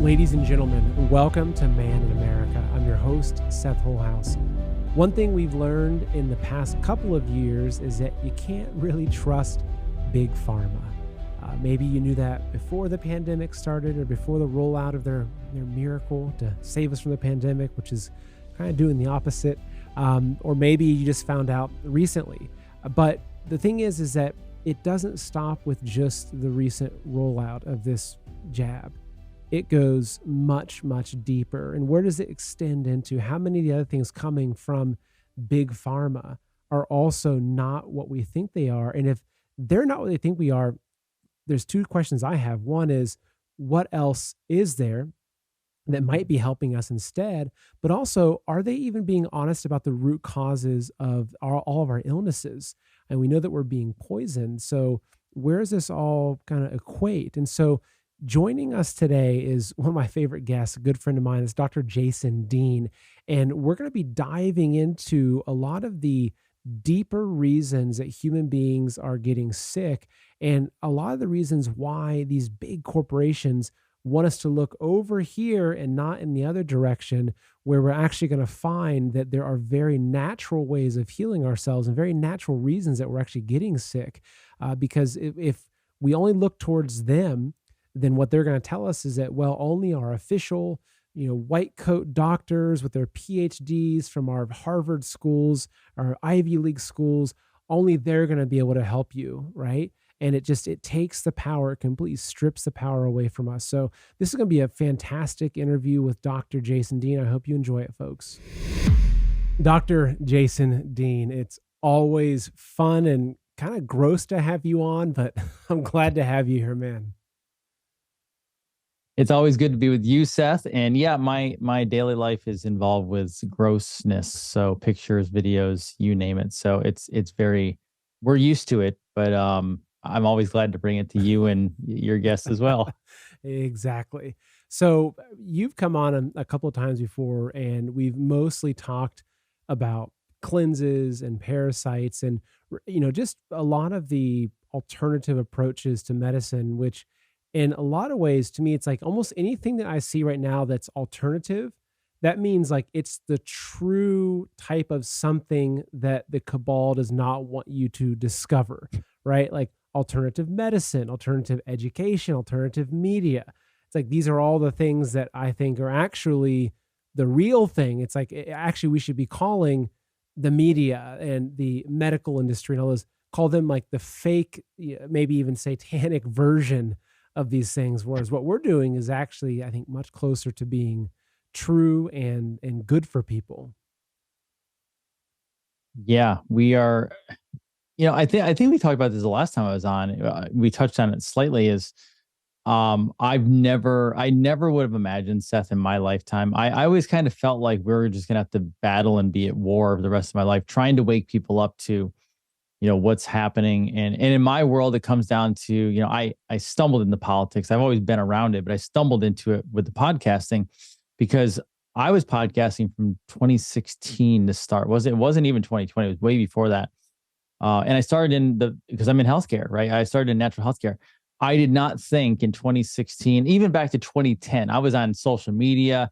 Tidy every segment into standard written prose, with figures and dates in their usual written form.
Ladies and gentlemen, welcome to Man in America. I'm your host, Seth Holhouse. One thing we've learned in the past couple of years is that you can't really trust big pharma. Maybe you knew that before the pandemic started or before the rollout of their miracle to save us from the pandemic, which is kind of doing the opposite. Or maybe you just found out recently. But the thing is that it doesn't stop with just the recent rollout of this jab. It goes much, much deeper. And where does it extend into? How many of the other things coming from big pharma are also not what we think they are? And if they're not what they think we are, there's two questions I have. One is, what else is there that might be helping us instead? But also, are they even being honest about the root causes of all of our illnesses? And we know that we're being poisoned. So where does this all kind of equate? And so joining us today is one of my favorite guests, a good friend of mine. Is Dr. Jason Dean. And we're going to be diving into a lot of the deeper reasons that human beings are getting sick and a lot of the reasons why these big corporations want us to look over here and not in the other direction, where we're actually going to find that there are very natural ways of healing ourselves and very natural reasons that we're actually getting sick. Because if we only look towards them, then what they're going to tell us is that, well, only our official, white coat doctors with their PhDs from our Harvard schools, our Ivy League schools, only they're going to be able to help you, right? And it takes the power, it completely strips the power away from us. So this is going to be a fantastic interview with Dr. Jason Dean. I hope you enjoy it, folks. Dr. Jason Dean, it's always fun and kind of gross to have you on, but I'm glad to have you here, man. It's always good to be with you, Seth. And yeah, my daily life is involved with grossness. So pictures, videos, you name it. So it's very, we're used to it, but I'm always glad to bring it to you and your guests as well. Exactly. So you've come on a couple of times before, and we've mostly talked about cleanses and parasites and, just a lot of the alternative approaches to medicine, which in a lot of ways, to me, it's like almost anything that I see right now that's alternative, that means like it's the true type of something that the cabal does not want you to discover, right? Like alternative medicine, alternative education, alternative media. It's like these are all the things that I think are actually the real thing. It's like actually we should be calling the media and the medical industry and all those, call them like the fake, maybe even satanic version of these things, whereas what we're doing is actually, I think, much closer to being true and good for people. Yeah, we are. I think we talked about this the last time I was on. We touched on it slightly. I never would have imagined, Seth, in my lifetime. I always kind of felt like we were just gonna have to battle and be at war the rest of my life, trying to wake people up to what's happening. And in my world, it comes down to, I stumbled into politics. I've always been around it, but I stumbled into it with the podcasting because I was podcasting from 2016 to start. It wasn't even 2020. It was way before that. And I started because I'm in healthcare, right? I started in natural healthcare. I did not think in 2016, even back to 2010, I was on social media,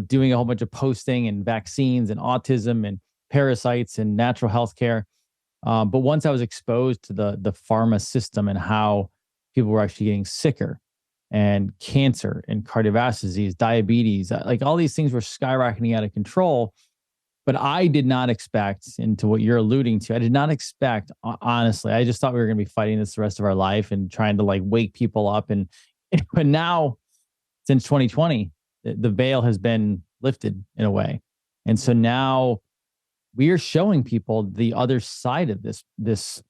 doing a whole bunch of posting and vaccines and autism and parasites and natural healthcare. But once I was exposed to the pharma system and how people were actually getting sicker and cancer and cardiovascular disease, diabetes, like all these things were skyrocketing out of control. But I did not expect, into what you're alluding to, I did not expect, honestly, I just thought we were going to be fighting this the rest of our life and trying to like wake people up. But now, since 2020, the veil has been lifted in a way. And so now we are showing people the other side of this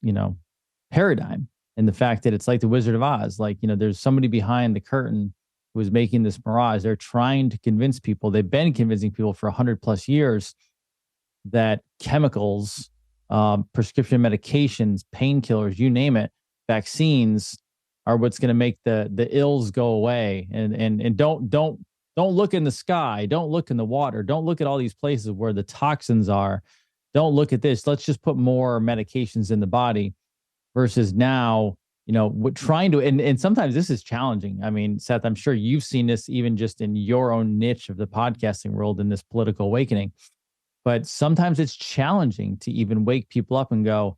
paradigm, and the fact that it's like the Wizard of Oz. Like, there's somebody behind the curtain who is making this mirage. They're trying to convince people. They've been convincing people for 100+ years that chemicals, prescription medications, painkillers, you name it, vaccines are what's going to make the ills go away. And don't look in the sky. Don't look in the water. Don't look at all these places where the toxins are. Don't look at this. Let's just put more medications in the body. Versus now, what trying to, and sometimes this is challenging. I mean, Seth, I'm sure you've seen this even just in your own niche of the podcasting world in this political awakening, but sometimes it's challenging to even wake people up and go,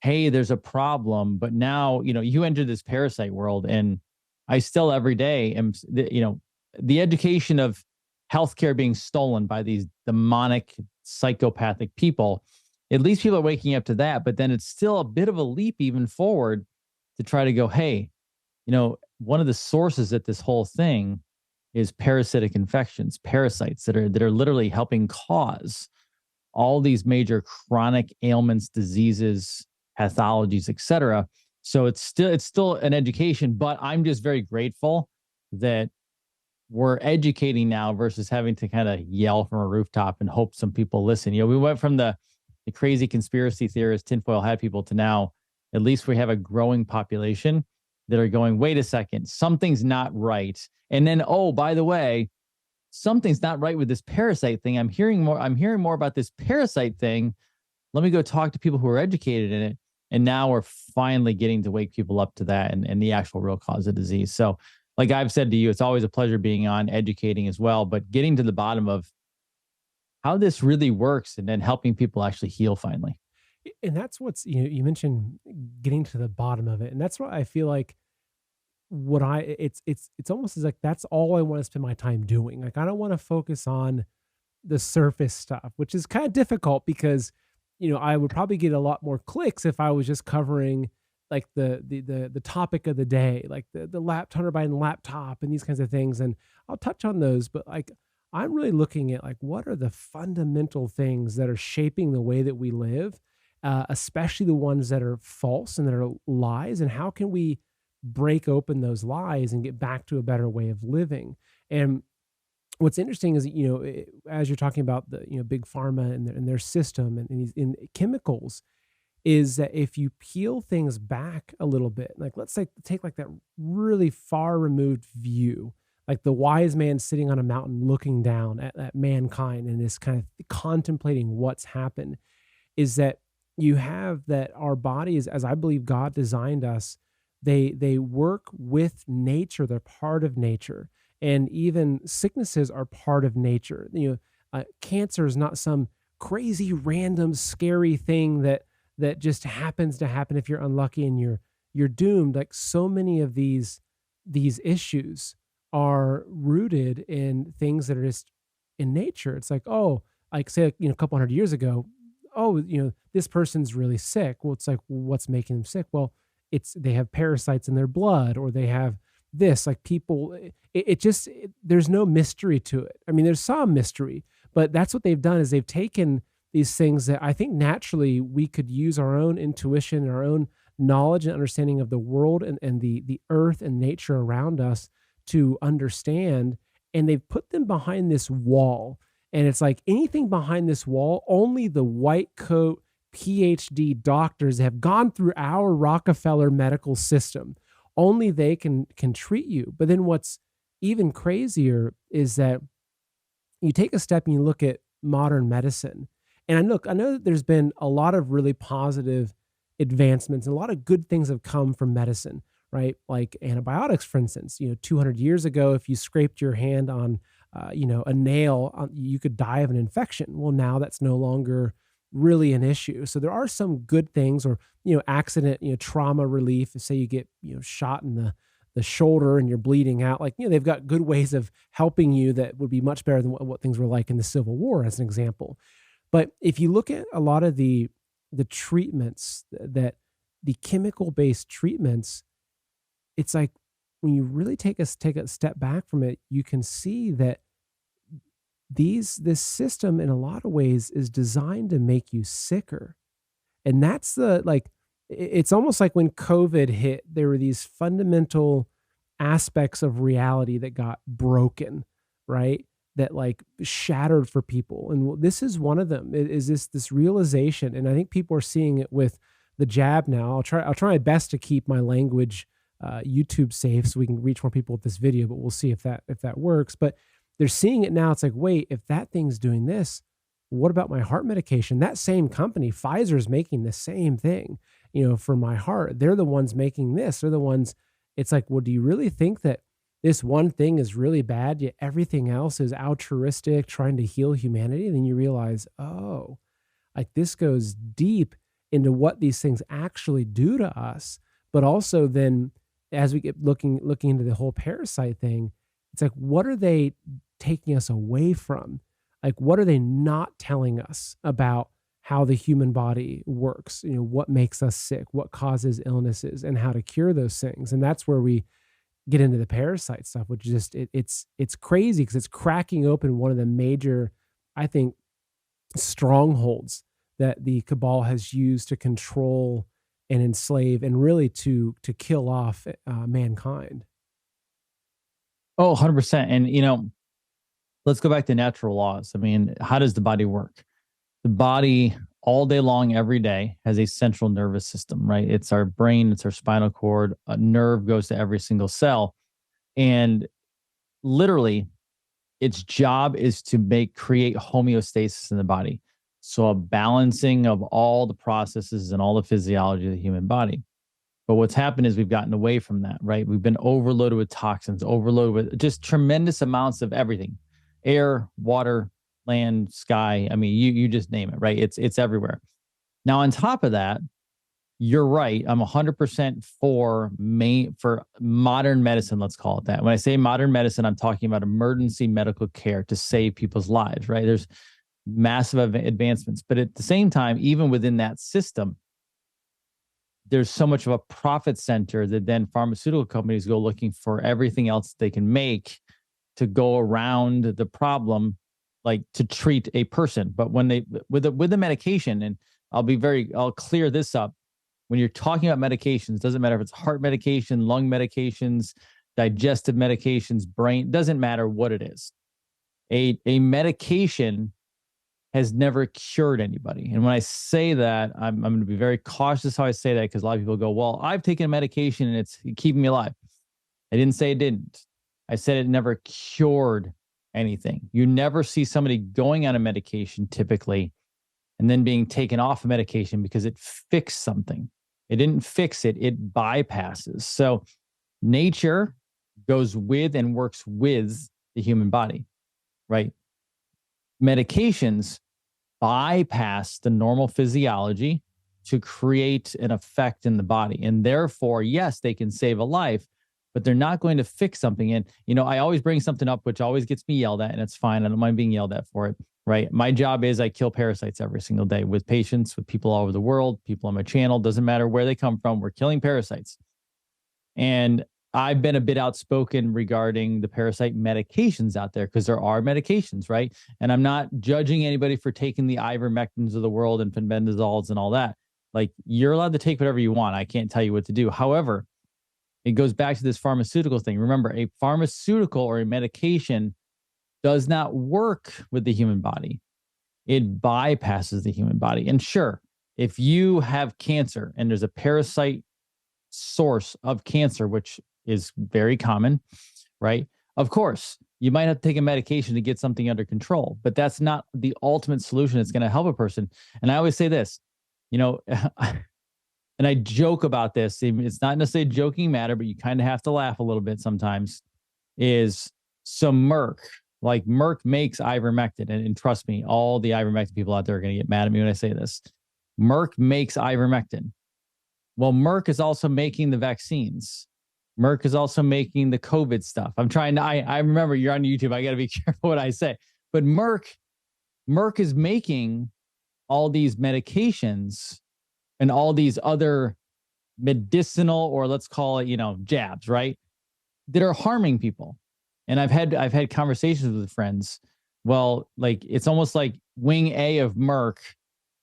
hey, there's a problem. But now, you enter this parasite world, and I still every day am, the education of healthcare being stolen by these demonic, psychopathic people. At least people are waking up to that, but then it's still a bit of a leap even forward to try to go, hey, one of the sources that this whole thing is parasitic infections, parasites that are literally helping cause all these major chronic ailments, diseases, pathologies, etc. So it's still an education, but I'm just very grateful that we're educating now versus having to kind of yell from a rooftop and hope some people listen. We went from the crazy conspiracy theorists, tinfoil hat people, to now at least we have a growing population that are going, wait a second, something's not right. And then, oh, by the way, something's not right with this parasite thing. I'm hearing more about this parasite thing. Let me go talk to people who are educated in it. And now we're finally getting to wake people up to that and the actual real cause of disease. So like I've said to you, it's always a pleasure being on, educating as well, but getting to the bottom of how this really works and then helping people actually heal finally. And that's what's, you mentioned getting to the bottom of it. And that's what I feel like it's almost as like that's all I want to spend my time doing. Like I don't want to focus on the surface stuff, which is kind of difficult because I would probably get a lot more clicks if I was just covering like the topic of the day, like the Hunter Biden laptop and these kinds of things. And I'll touch on those, but like I'm really looking at like what are the fundamental things that are shaping the way that we live, especially the ones that are false and that are lies, and how can we break open those lies and get back to a better way of living. And what's interesting is, as you're talking about the, big pharma and their system and these in chemicals, is that if you peel things back a little bit, like let's say take like that really far removed view, like the wise man sitting on a mountain looking down at mankind and this kind of contemplating what's happened, is that you have that our bodies, as I believe God designed us, they work with nature. They're part of nature, and even sicknesses are part of nature. Cancer is not some crazy, random, scary thing that just happens to happen if you're unlucky and you're doomed. Like so many of these issues are rooted in things that are just in nature. It's like, oh, like say, a couple hundred years ago, oh, this person's really sick. Well, it's like, what's making them sick? Well, they have parasites in their blood, or they have this, like people, there's no mystery to it. I mean, there's some mystery, but that's what they've done is they've taken these things that I think naturally we could use our own intuition and our own knowledge and understanding of the world and the earth and nature around us to understand. And they've put them behind this wall. And it's like anything behind this wall, only the white coat PhD doctors have gone through our Rockefeller medical system. Only they can treat you. But then what's even crazier is that you take a step and you look at modern medicine. And I know that there's been a lot of really positive advancements and a lot of good things have come from medicine, right? Like antibiotics, for instance. 200 years ago, if you scraped your hand on, a nail, you could die of an infection. Well, now that's no longer really an issue. So there are some good things, or accident, trauma relief. Say you get shot in the shoulder and you're bleeding out. Like they've got good ways of helping you that would be much better than what things were like in the Civil War, as an example. But if you look at a lot of the treatments, that the chemical based treatments, it's like when you really take a step back from it, you can see that this system in a lot of ways is designed to make you sicker. And that's it's almost like when COVID hit, there were these fundamental aspects of reality that got broken, right? That like shattered for people. And this is one of them, is this realization. And I think people are seeing it with the jab now. I'll try my best to keep my language YouTube safe so we can reach more people with this video, but we'll see if that works. But they're seeing it now. It's like, wait, if that thing's doing this, what about my heart medication? That same company, Pfizer, is making the same thing. for my heart. They're the ones making this. They're the ones. It's like, well, do you really think that this one thing is really bad, yet everything else is altruistic, trying to heal humanity? And then you realize, oh, like this goes deep into what these things actually do to us. But also then as we get looking into the whole parasite thing, it's like, what are they taking us away from? Like, what are they not telling us about how the human body works? What makes us sick, what causes illnesses, and how to cure those things. And that's where we get into the parasite stuff, which is just it's crazy because it's cracking open one of the major, I think, strongholds that the cabal has used to control and enslave and really to kill off mankind. Oh, 100%. And, let's go back to natural laws. I mean, how does the body work? The body all day long, every day, has a central nervous system, right? It's our brain, it's our spinal cord. A nerve goes to every single cell. And literally, its job is to create homeostasis in the body. So a balancing of all the processes and all the physiology of the human body. But what's happened is we've gotten away from that, right? We've been overloaded with toxins, overloaded with just tremendous amounts of everything: air, water, land, sky. I mean, you just name it, right? It's everywhere. Now, on top of that, you're right. I'm 100% for modern medicine. Let's call it that. When I say modern medicine, I'm talking about emergency medical care to save people's lives, right? There's massive advancements, but at the same time, even within that system, there's so much of a profit center that then pharmaceutical companies go looking for everything else they can make to go around the problem, like to treat a person. But when they with the medication, and I'll clear this up. When you're talking about medications, doesn't matter if it's heart medication, lung medications, digestive medications, brain, doesn't matter what it is. A medication has never cured anybody. And when I say that, I'm going to be very cautious how I say that, because a lot of people go, well, I've taken a medication and it's keeping me alive. I didn't say it didn't. I said it never cured anything. You never see somebody going on a medication typically and then being taken off a medication because it fixed something. It didn't fix it, it bypasses. So nature goes with and works with the human body, right? Medications bypass the normal physiology to create an effect in the body. And therefore, yes, they can save a life, but they're not going to fix something. And, I always bring something up, which always gets me yelled at, and it's fine. I don't mind being yelled at for it, right? My job is I kill parasites every single day with patients, with people all over the world, people on my channel. Doesn't matter where they come from. We're killing parasites. And I've been a bit outspoken regarding the parasite medications out there, because there are medications, right? And I'm not judging anybody for taking the ivermectins of the world and fenbendazoles and all that. Like, you're allowed to take whatever you want. I can't tell you what to do. However, it goes back to this pharmaceutical thing. Remember, a pharmaceutical or a medication does not work with the human body. It bypasses the human body. And sure, if you have cancer and there's a parasite source of cancer, which is very common, right? Of course, you might have to take a medication to get something under control, but that's not the ultimate solution that's going to help a person. And I always say this, and I joke about this. It's not necessarily a joking matter, but you kind of have to laugh a little bit sometimes. Merck makes ivermectin. And trust me, all the ivermectin people out there are going to get mad at me when I say this. Merck makes ivermectin. Well, Merck is also making the vaccines. Merck is also making the COVID stuff. I remember you're on YouTube. I got to be careful what I say. But Merck is making all these medications and all these other medicinal, or let's call it, jabs, right? That are harming people. And I've had conversations with friends. Well, like, it's almost like wing A of Merck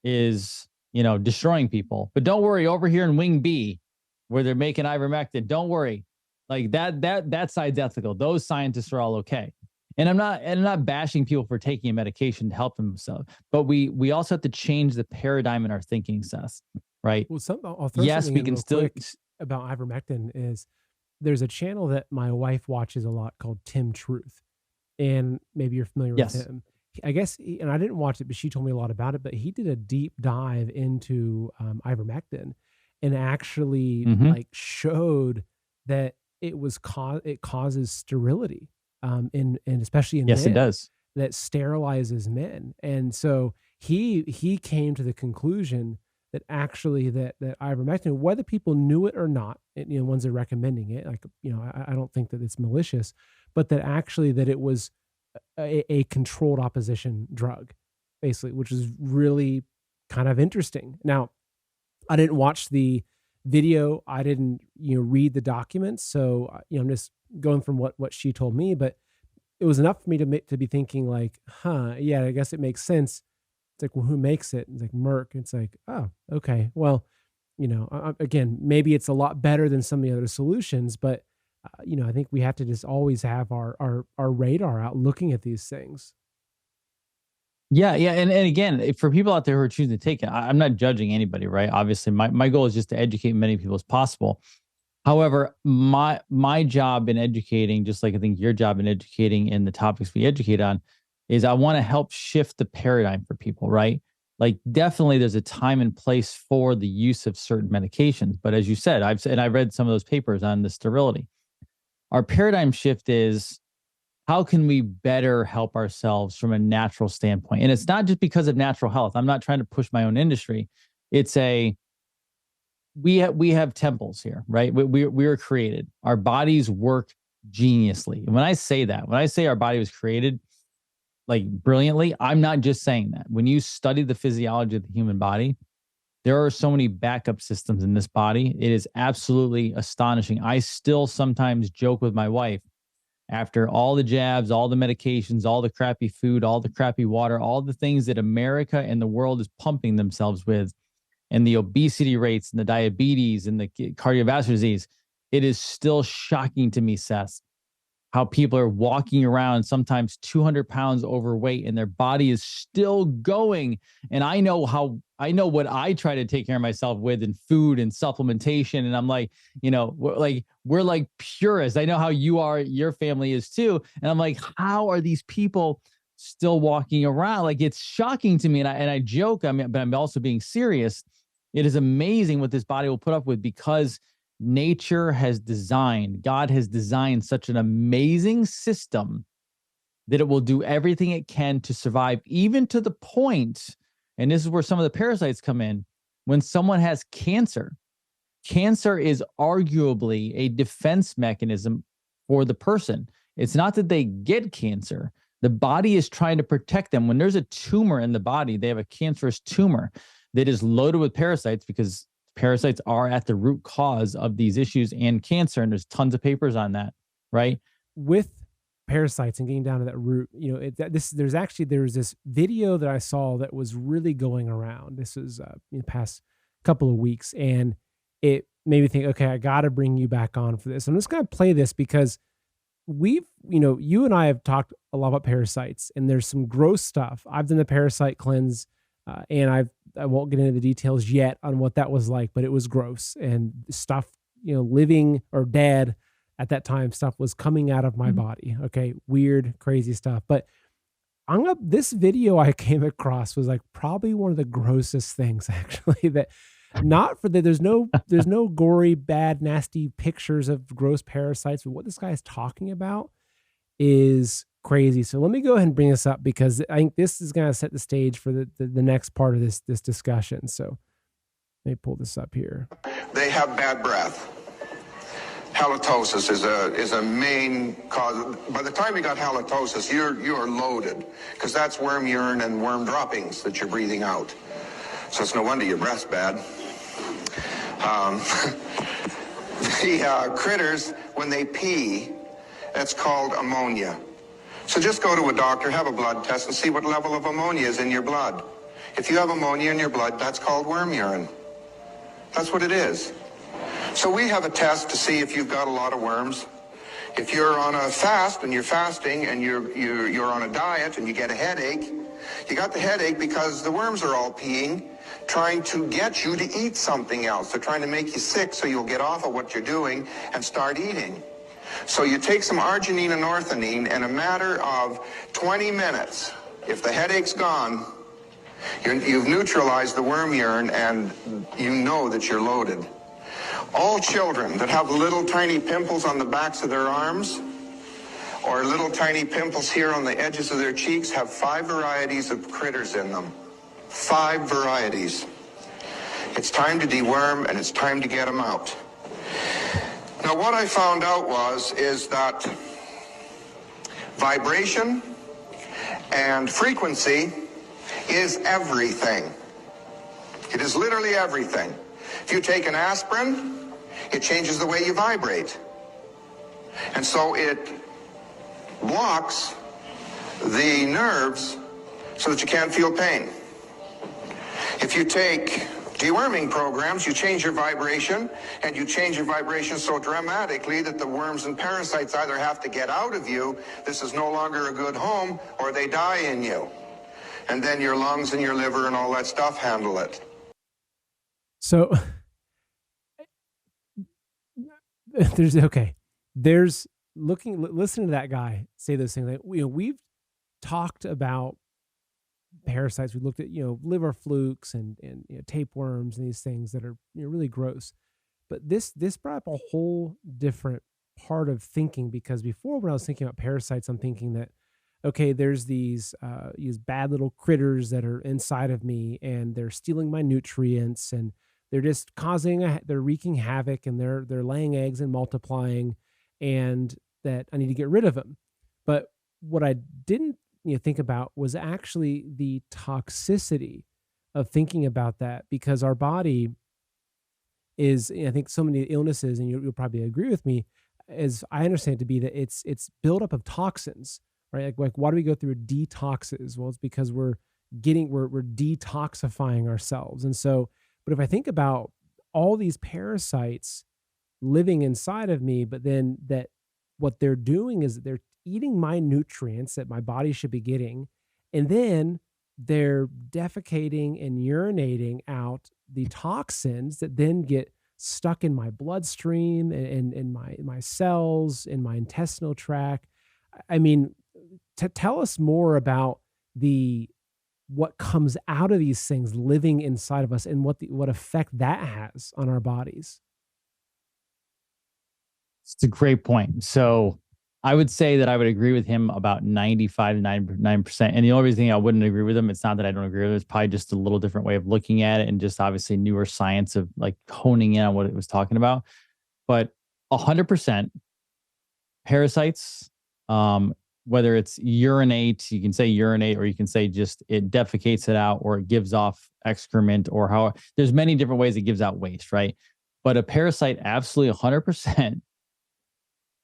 is, destroying people. But don't worry, over here in wing B, where they're making ivermectin, don't worry. Like that side's ethical. Those scientists are all okay. And I'm not bashing people for taking a medication to help themselves, but we also have to change the paradigm in our thinking, Seth. Right? Well, I'll throw yes, something we in can real still quick about ivermectin. Is there's a channel that my wife watches a lot called Tim Truth, and maybe you're familiar with yes. him. I guess, and I didn't watch it, but she told me a lot about it. But he did a deep dive into ivermectin, and actually Mm-hmm. like showed that it causes sterility, and especially in Yes, it men, does. that sterilizes men. And so he came to the conclusion that actually that ivermectin, whether people knew it or not, ones are recommending it, like, I don't think that it's malicious, but that actually that it was a controlled opposition drug, basically, which is really kind of interesting. Now, I didn't watch the video. I didn't, read the documents. So, I'm just going from what she told me, but it was enough for me to be thinking like, huh, yeah, I guess it makes sense. It's like, well, who makes it? It's like Merck. It's like, oh, okay. Well, again, maybe it's a lot better than some of the other solutions, but I think we have to just always have our radar out looking at these things. Yeah, yeah, and again, for people out there who are choosing to take it, I'm not judging anybody, right? Obviously, my goal is just to educate many people as possible. However, my job in educating, just like I think your job in educating in the topics we educate on, is I want to help shift the paradigm for people, right? Like definitely there's a time and place for the use of certain medications. But as you said, I read some of those papers on the sterility. Our paradigm shift is how can we better help ourselves from a natural standpoint? And it's not just because of natural health. I'm not trying to push my own industry. It's a we have temples here, right? We are created. Our bodies work geniusly. And when I say that, when I say our body was created like brilliantly, I'm not just saying that. When you study the physiology of the human body, there are so many backup systems in this body. It is absolutely astonishing. I still sometimes joke with my wife after all the jabs, all the medications, all the crappy food, all the crappy water, all the things that America and the world is pumping themselves with, and the obesity rates and the diabetes and the cardiovascular disease, it is still shocking to me, Seth, how people are walking around sometimes 200 pounds overweight and their body is still going. And I know what I try to take care of myself with in food and supplementation. And I'm like, we're like purists. I know how your family is too. And I'm like, how are these people still walking around? Like, it's shocking to me. And I joke, but I'm also being serious. It is amazing what this body will put up with because God has designed such an amazing system that it will do everything it can to survive, even to the point, and this is where some of the parasites come in, when someone has cancer. Cancer is arguably a defense mechanism for the person. It's not that they get cancer. The body is trying to protect them. When there's a tumor in the body, they have a cancerous tumor that is loaded with parasites because parasites are at the root cause of these issues and cancer. And there's tons of papers on that, right? With parasites and getting down to that root, there's this video that I saw that was really going around. This was in the past couple of weeks, and it made me think, okay, I got to bring you back on for this. I'm just going to play this because you and I have talked a lot about parasites, and there's some gross stuff. I've done the parasite cleanse, and I won't get into the details yet on what that was like, but it was gross and stuff, living or dead at that time, stuff was coming out of my body. Okay. Weird, crazy stuff. But this video I came across was like probably one of the grossest things actually, that not for that. There's no gory, bad, nasty pictures of gross parasites, but what this guy is talking about is crazy. So let me go ahead and bring this up because I think this is going to set the stage for the next part of this discussion. So let me pull this up here. They have bad breath. Halitosis is a main cause. By the time you got halitosis, you are loaded because that's worm urine and worm droppings that you're breathing out. So it's no wonder your breath's bad. The critters, when they pee, that's called ammonia. So just go to a doctor, have a blood test, and see what level of ammonia is in your blood. If you have ammonia in your blood, that's called worm urine. That's what it is. So we have a test to see if you've got a lot of worms. If you're on a fast and you're fasting and you're on a diet and you get a headache, you got the headache because the worms are all peeing, trying to get you to eat something else. They're trying to make you sick so you'll get off of what you're doing and start eating. So you take some arginine and orthodine, in a matter of 20 minutes, if the headache's gone, You've neutralized the worm urine, and you know that you're loaded. All children that have little tiny pimples on the backs of their arms or little tiny pimples here on the edges of their cheeks have 5 varieties of critters in them. 5 varieties. It's time to deworm, and it's time to get them out. Now, what I found out is that vibration and frequency is everything. It is literally everything. If you take an aspirin, it changes the way you vibrate. And so it blocks the nerves so that you can't feel pain. If you take deworming programs, you change your vibration, and you change your vibration so dramatically that the worms and parasites either have to get out of you, this is no longer a good home, or they die in you. And then your lungs and your liver and all that stuff handle it. So listening to that guy say those things. Like, we've talked about parasites. We looked at, liver flukes and tapeworms and these things that are really gross. But this brought up a whole different part of thinking, because before, when I was thinking about parasites, I'm thinking that, okay, there's these bad little critters that are inside of me, and they're stealing my nutrients, and they're just they're wreaking havoc, and they're laying eggs and multiplying, and that I need to get rid of them. But what I didn't think about was actually the toxicity of thinking about that, because our body is, I think, so many illnesses, and you'll probably agree with me, as I understand it to be, that it's buildup of toxins, right? Like why do we go through detoxes? Well, it's because we're detoxifying ourselves. And so, but if I think about all these parasites living inside of me, but then that what they're doing is they're eating my nutrients that my body should be getting, and then they're defecating and urinating out the toxins that then get stuck in my bloodstream and in my cells, in my intestinal tract. I mean, to tell us more about what comes out of these things living inside of us, and what effect that has on our bodies. It's a great point. So I would say that I would agree with him about 95 to 99%. And the only reason I wouldn't agree with him, it's not that I don't agree with it, it's probably just a little different way of looking at it, and just obviously newer science of like honing in on what it was talking about. But 100% parasites, whether it's urinate, you can say urinate, or you can say just it defecates it out, or it gives off excrement, or how there's many different ways it gives out waste, right? But a parasite, absolutely 100%,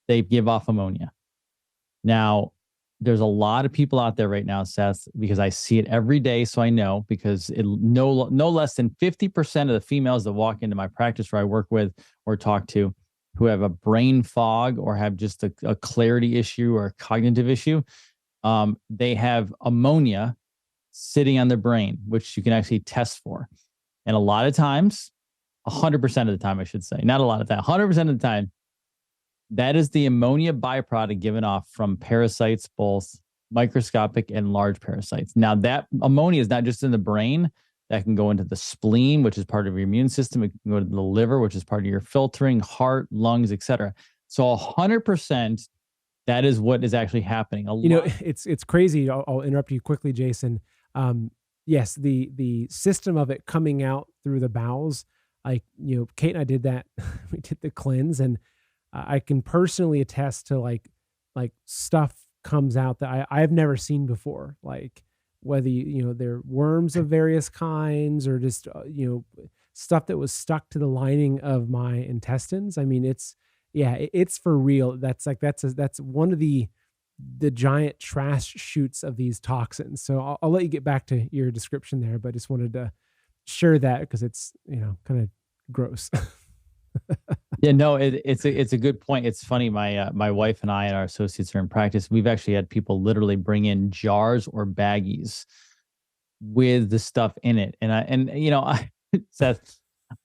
they give off ammonia. Now, there's a lot of people out there right now, Seth, because I see it every day. So I know, because no less than 50% of the females that walk into my practice where I work with or talk to, who have a brain fog or have just a clarity issue or a cognitive issue, they have ammonia sitting on their brain, which you can actually test for. And a lot of times, 100% of the time, I should say, not a lot of time, 100% of the time, that is the ammonia byproduct given off from parasites, both microscopic and large parasites. Now, that ammonia is not just in the brain. That can go into the spleen, which is part of your immune system. It can go to the liver, which is part of your filtering, heart, lungs, etc. So 100%, that is what is actually happening. It's crazy. I'll interrupt you quickly, Jason. Yes, the system of it coming out through the bowels, like, Kate and I did that. We did the cleanse, and I can personally attest to like stuff comes out that I've never seen before. Like whether, they're worms of various kinds, or just, stuff that was stuck to the lining of my intestines. I mean, it's for real. That's one of the giant trash chutes of these toxins. So I'll let you get back to your description there, but I just wanted to share that because it's, kind of gross. Yeah, no, it's a good point. It's funny. My wife and I and our associates are in practice. We've actually had people literally bring in jars or baggies with the stuff in it. Seth,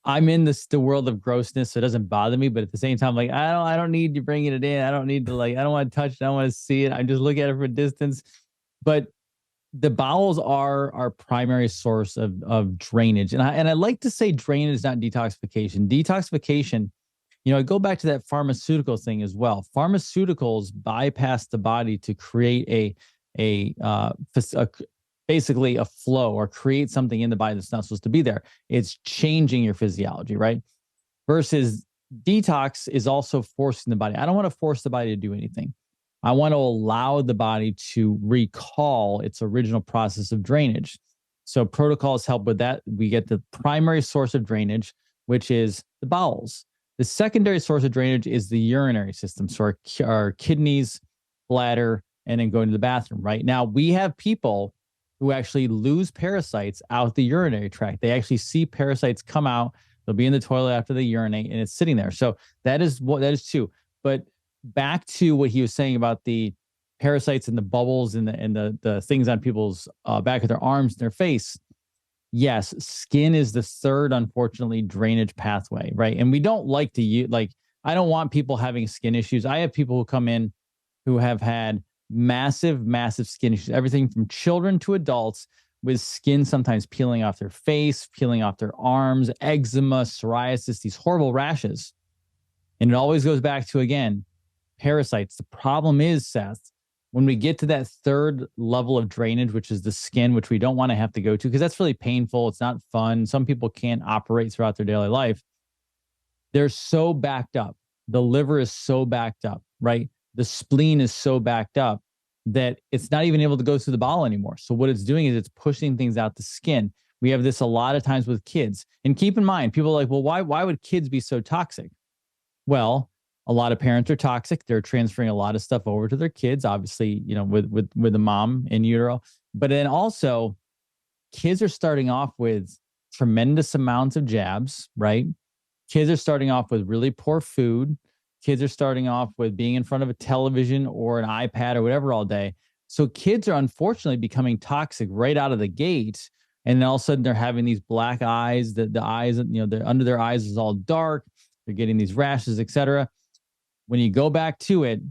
I'm in the world of grossness, so it doesn't bother me. But at the same time, like, I don't need you bringing it in. I don't need to, I don't want to touch it. I don't want to see it. I just look at it from a distance. But the bowels are our primary source of drainage. And I like to say drainage, not detoxification. Detoxification, I go back to that pharmaceutical thing as well. Pharmaceuticals bypass the body to create a basically a flow or create something in the body that's not supposed to be there. It's changing your physiology, right? Versus detox is also forcing the body. I don't want to force the body to do anything. I want to allow the body to recall its original process of drainage. So protocols help with that. We get the primary source of drainage, which is the bowels. The secondary source of drainage is the urinary system. So our kidneys, bladder, and then going to the bathroom, right? Now, we have people who actually lose parasites out the urinary tract. They actually see parasites come out. They'll be in the toilet after they urinate and it's sitting there. So that is true. But back to what he was saying about the parasites and the bubbles and the things on people's back of their arms and their face. Yes, skin is the third, unfortunately, drainage pathway, right? And we don't like to use, I don't want people having skin issues. I have people who come in who have had massive, massive skin issues, everything from children to adults, with skin sometimes peeling off their face, peeling off their arms, eczema, psoriasis, these horrible rashes. And it always goes back to, again, parasites. The problem is, Seth, when we get to that third level of drainage, which is the skin, which we don't want to have to go to because that's really painful. It's not fun. Some people can't operate throughout their daily life. They're so backed up. The liver is so backed up, right? The spleen is so backed up that it's not even able to go through the bowel anymore. So what it's doing is it's pushing things out the skin. We have this a lot of times with kids. And keep in mind, people are like, well, why would kids be so toxic? Well, a lot of parents are toxic. They're transferring a lot of stuff over to their kids, obviously, with the mom in utero. But then also, kids are starting off with tremendous amounts of jabs, right? Kids are starting off with really poor food. Kids are starting off with being in front of a television or an iPad or whatever all day. So kids are unfortunately becoming toxic right out of the gate. And then all of a sudden they're having these black eyes, the eyes, they're under their eyes is all dark. They're getting these rashes, etc. When you go back to it,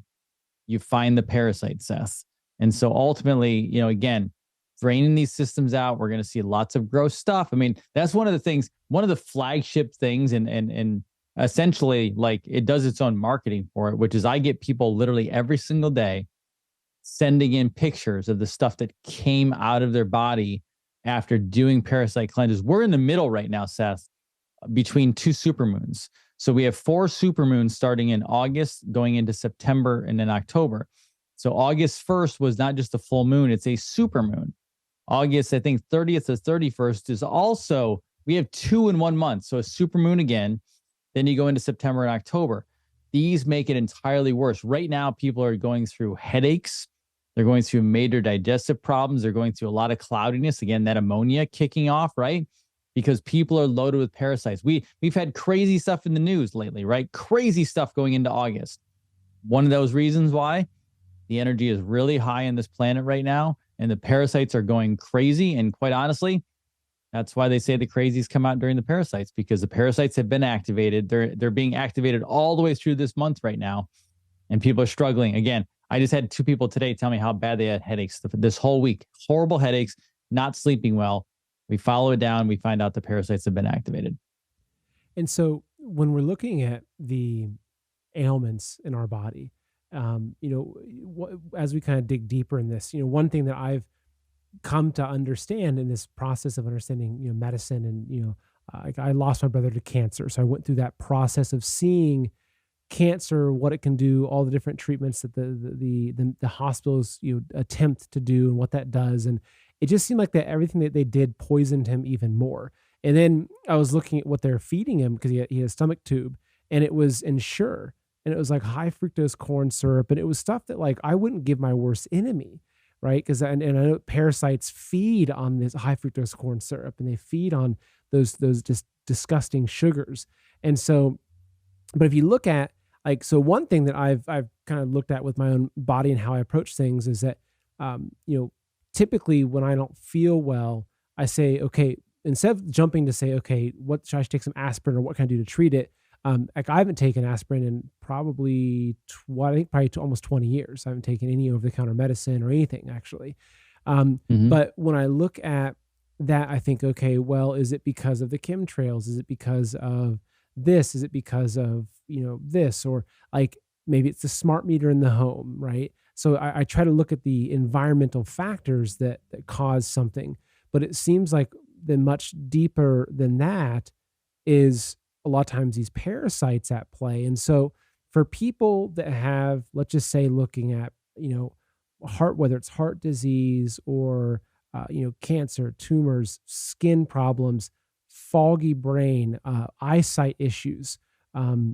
you find the parasite, Seth. And so ultimately, again, draining these systems out, we're going to see lots of gross stuff. I mean, that's one of the things, one of the flagship things, and essentially, like, it does its own marketing for it, which is I get people literally every single day sending in pictures of the stuff that came out of their body after doing parasite cleanses. We're in the middle right now, Seth, between two supermoons. So we have 4 supermoons starting in August, going into September, and then October. So August 1st was not just a full moon, it's a supermoon. August, I think 30th to 31st is also, we have 2 in 1 month. So a supermoon again. Then you go into September and October. These make it entirely worse. Right now, people are going through headaches. They're going through major digestive problems. They're going through a lot of cloudiness. Again, that ammonia kicking off, right? Because people are loaded with parasites. We've had crazy stuff in the news lately, right? Crazy stuff going into August. One of those reasons why the energy is really high on this planet right now, and the parasites are going crazy. And quite honestly, that's why they say the crazies come out during the parasites, because the parasites have been activated. They're being activated all the way through this month right now, and people are struggling. Again, I just had 2 people today tell me how bad they had headaches this whole week. Horrible headaches, not sleeping well. We follow it down. We find out the parasites have been activated. And so when we're looking at the ailments in our body, as we kind of dig deeper in this, one thing that I've come to understand in this process of understanding, medicine, and, like, I lost my brother to cancer. So I went through that process of seeing cancer, what it can do, all the different treatments that the hospitals, attempt to do, and what that does. And it just seemed like that everything that they did poisoned him even more. And then I was looking at what they're feeding him, because he had a stomach tube, and it was Ensure, and it was like high fructose corn syrup. And it was stuff that, like, I wouldn't give my worst enemy. Right. Because and I know parasites feed on this high fructose corn syrup, and they feed on those just disgusting sugars. And so, but if you look at, like, so one thing that I've kind of looked at with my own body and how I approach things is that, typically when I don't feel well, I say, okay, instead of jumping to say, okay, what should I take some aspirin, or what can I do to treat it? Like, I haven't taken aspirin in probably almost 20 years. I haven't taken any over-the-counter medicine or anything, actually. But when I look at that, I think, okay, well, is it because of the chemtrails? Is it because of this? Is it because of, this? Or like maybe it's the smart meter in the home, right? So I try to look at the environmental factors that cause something, but it seems like the much deeper than that is a lot of times these parasites at play. And so for people that have, let's just say, looking at, heart, whether it's heart disease or, cancer, tumors, skin problems, foggy brain, eyesight issues, rashes,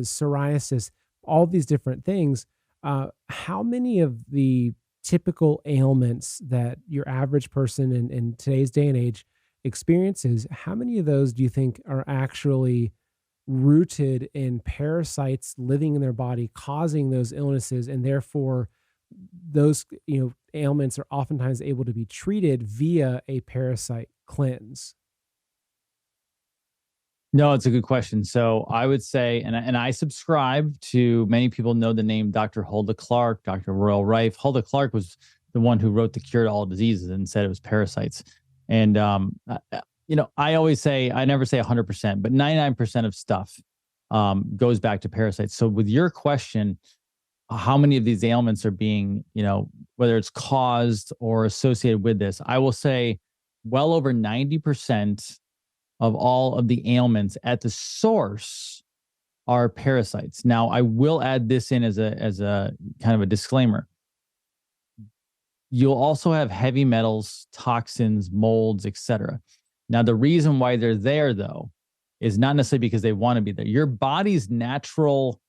psoriasis, all these different things. How many of the typical ailments that your average person in today's day and age experiences, how many of those do you think are actually rooted in parasites living in their body, causing those illnesses, and therefore those ailments are oftentimes able to be treated via a parasite cleanse? No, it's a good question. So I would say, and I subscribe to, many people know the name Dr. Hulda Clark, Dr. Royal Rife. Hulda Clark was the one who wrote The Cure to All Diseases and said it was parasites. And, I always say, I never say 100%, but 99% of stuff goes back to parasites. So with your question, how many of these ailments are being, whether it's caused or associated with this, I will say well over 90% of all of the ailments at the source are parasites. Now, I will add this in as a kind of a disclaimer. You'll also have heavy metals, toxins, molds, etc. Now, the reason why they're there, though, is not necessarily because they want to be there. Your body's natural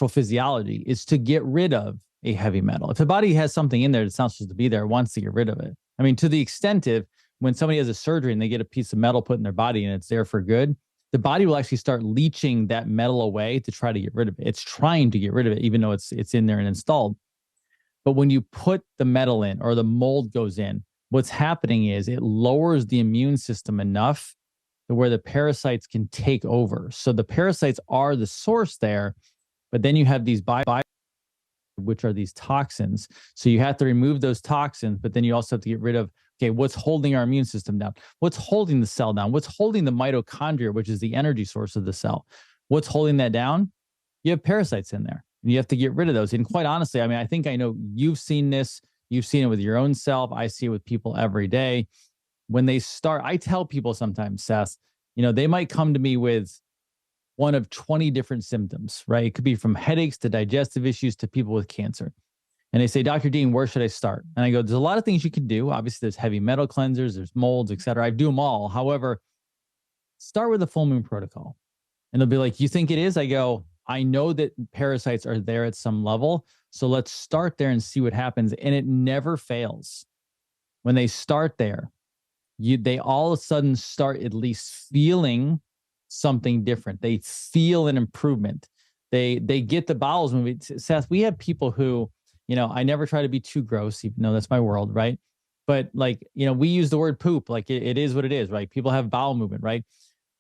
physiology is to get rid of a heavy metal. If the body has something in there that's not supposed to be there, it wants to get rid of it. I mean, to the extent of when somebody has a surgery and they get a piece of metal put in their body and it's there for good, the body will actually start leaching that metal away to try to get rid of it. It's trying to get rid of it, even though it's in there and installed. But when you put the metal in or the mold goes in, what's happening is it lowers the immune system enough to where the parasites can take over. So the parasites are the source there, but then you have these which are these toxins. So you have to remove those toxins, but then you also have to get rid of, okay, what's holding our immune system down? What's holding the cell down? What's holding the mitochondria, which is the energy source of the cell? What's holding that down? You have parasites in there, and you have to get rid of those. And quite honestly, I mean, I know you've seen this. You've seen it with your own self. I see it with people every day. When they start, I tell people sometimes, Seth, they might come to me with one of 20 different symptoms, right? It could be from headaches to digestive issues to people with cancer. And they say, Dr. Dean, where should I start? And I go, there's a lot of things you can do. Obviously, there's heavy metal cleansers, there's molds, et cetera. I do them all. However, start with the full moon protocol. And they'll be like, you think it is? I go, I know that parasites are there at some level. So let's start there and see what happens. And it never fails. When they start there, they all of a sudden start at least feeling something different. They feel an improvement. They get the bowels moving. Seth, we have people who, I never try to be too gross, even though that's my world, right? But we use the word poop, like it is what it is, right? People have bowel movement, right?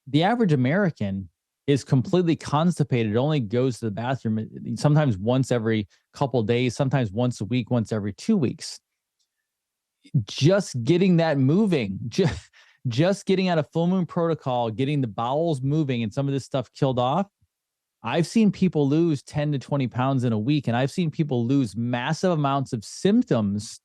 The average American is completely constipated. It only goes to the bathroom sometimes once every couple of days, sometimes once a week, once every 2 weeks. Just getting that moving, just getting out of full moon protocol, getting the bowels moving and some of this stuff killed off. I've seen people lose 10 to 20 pounds in a week, and I've seen people lose massive amounts of symptoms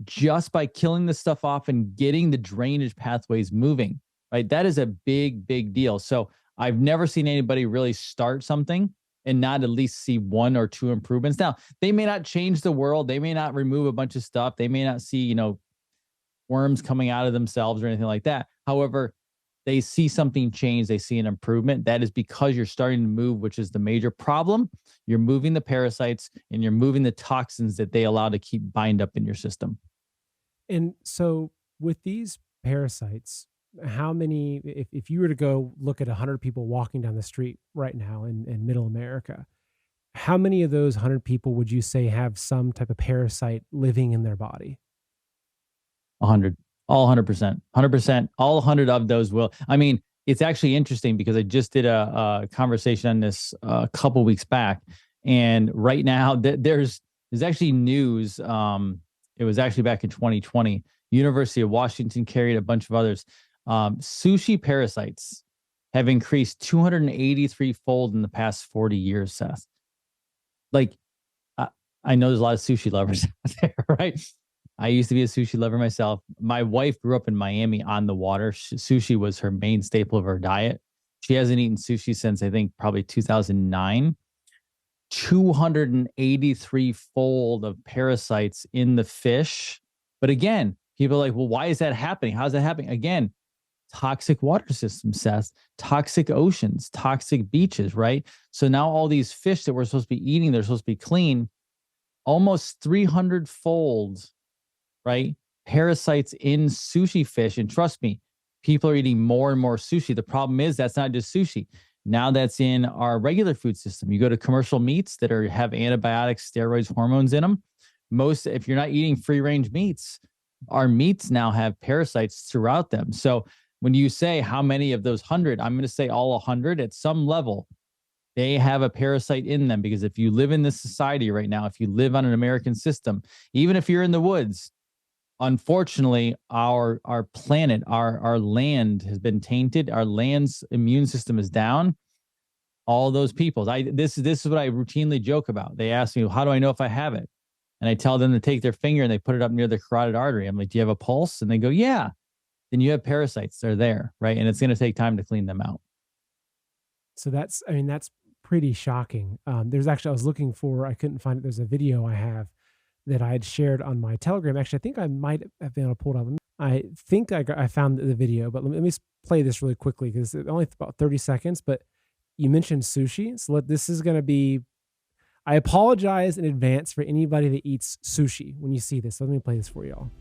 just by killing the stuff off and getting the drainage pathways moving, right? That is a big, big deal. So I've never seen anybody really start something and not at least see 1 or 2 improvements. Now, they may not change the world. They may not remove a bunch of stuff. They may not see, worms coming out of themselves or anything like that. However, they see something change. They see an improvement. That is because you're starting to move, which is the major problem. You're moving the parasites and you're moving the toxins that they allow to keep bind up in your system. And so with these parasites, how many, if you were to go look at 100 people walking down the street right now in middle America, how many of those 100 people would you say have some type of parasite living in their body? 100, all 100%, 100%, all 100 of those will. I mean, it's actually interesting because I just did a conversation on this a couple weeks back. And right now there's There's actually news. It was actually back in 2020. University of Washington carried a bunch of others. Sushi parasites have increased 283 fold in the past 40 years, Seth. Like, I know there's a lot of sushi lovers out there, right? I used to be a sushi lover myself. My wife grew up in Miami on the water. Sushi was her main staple of her diet. She hasn't eaten sushi since I think probably 2009. 283 fold of parasites in the fish. But again, people are like, well, why is that happening? How's that happening? Again, toxic water systems, Seth, toxic oceans, toxic beaches, right? So now all these fish that we're supposed to be eating, they're supposed to be clean, almost 300 fold, right? Parasites in sushi fish. And trust me, people are eating more and more sushi. The problem is that's not just sushi. Now that's in our regular food system. You go to commercial meats that have antibiotics, steroids, hormones in them. If you're not eating free range meats, our meats now have parasites throughout them. So when you say how many of those 100, I'm going to say all 100 at some level, they have a parasite in them. Because if you live in this society right now, if you live on an American system, even if you're in the woods, unfortunately, our planet, our land has been tainted. Our land's immune system is down. All those people. This is what I routinely joke about. They ask me, how do I know if I have it? And I tell them to take their finger and they put it up near the carotid artery. I'm like, do you have a pulse? And they go, yeah. Then you have parasites. They're there, right? And it's going to take time to clean them out. So that's pretty shocking. There's actually, I couldn't find it. There's a video I have that I had shared on my Telegram. Actually, I think I might have been able to pull it out. I think I found the video, but let me play this really quickly because it's only about 30 seconds. But you mentioned sushi. So this is going to be, I apologize in advance for anybody that eats sushi when you see this. So let me play this for y'all.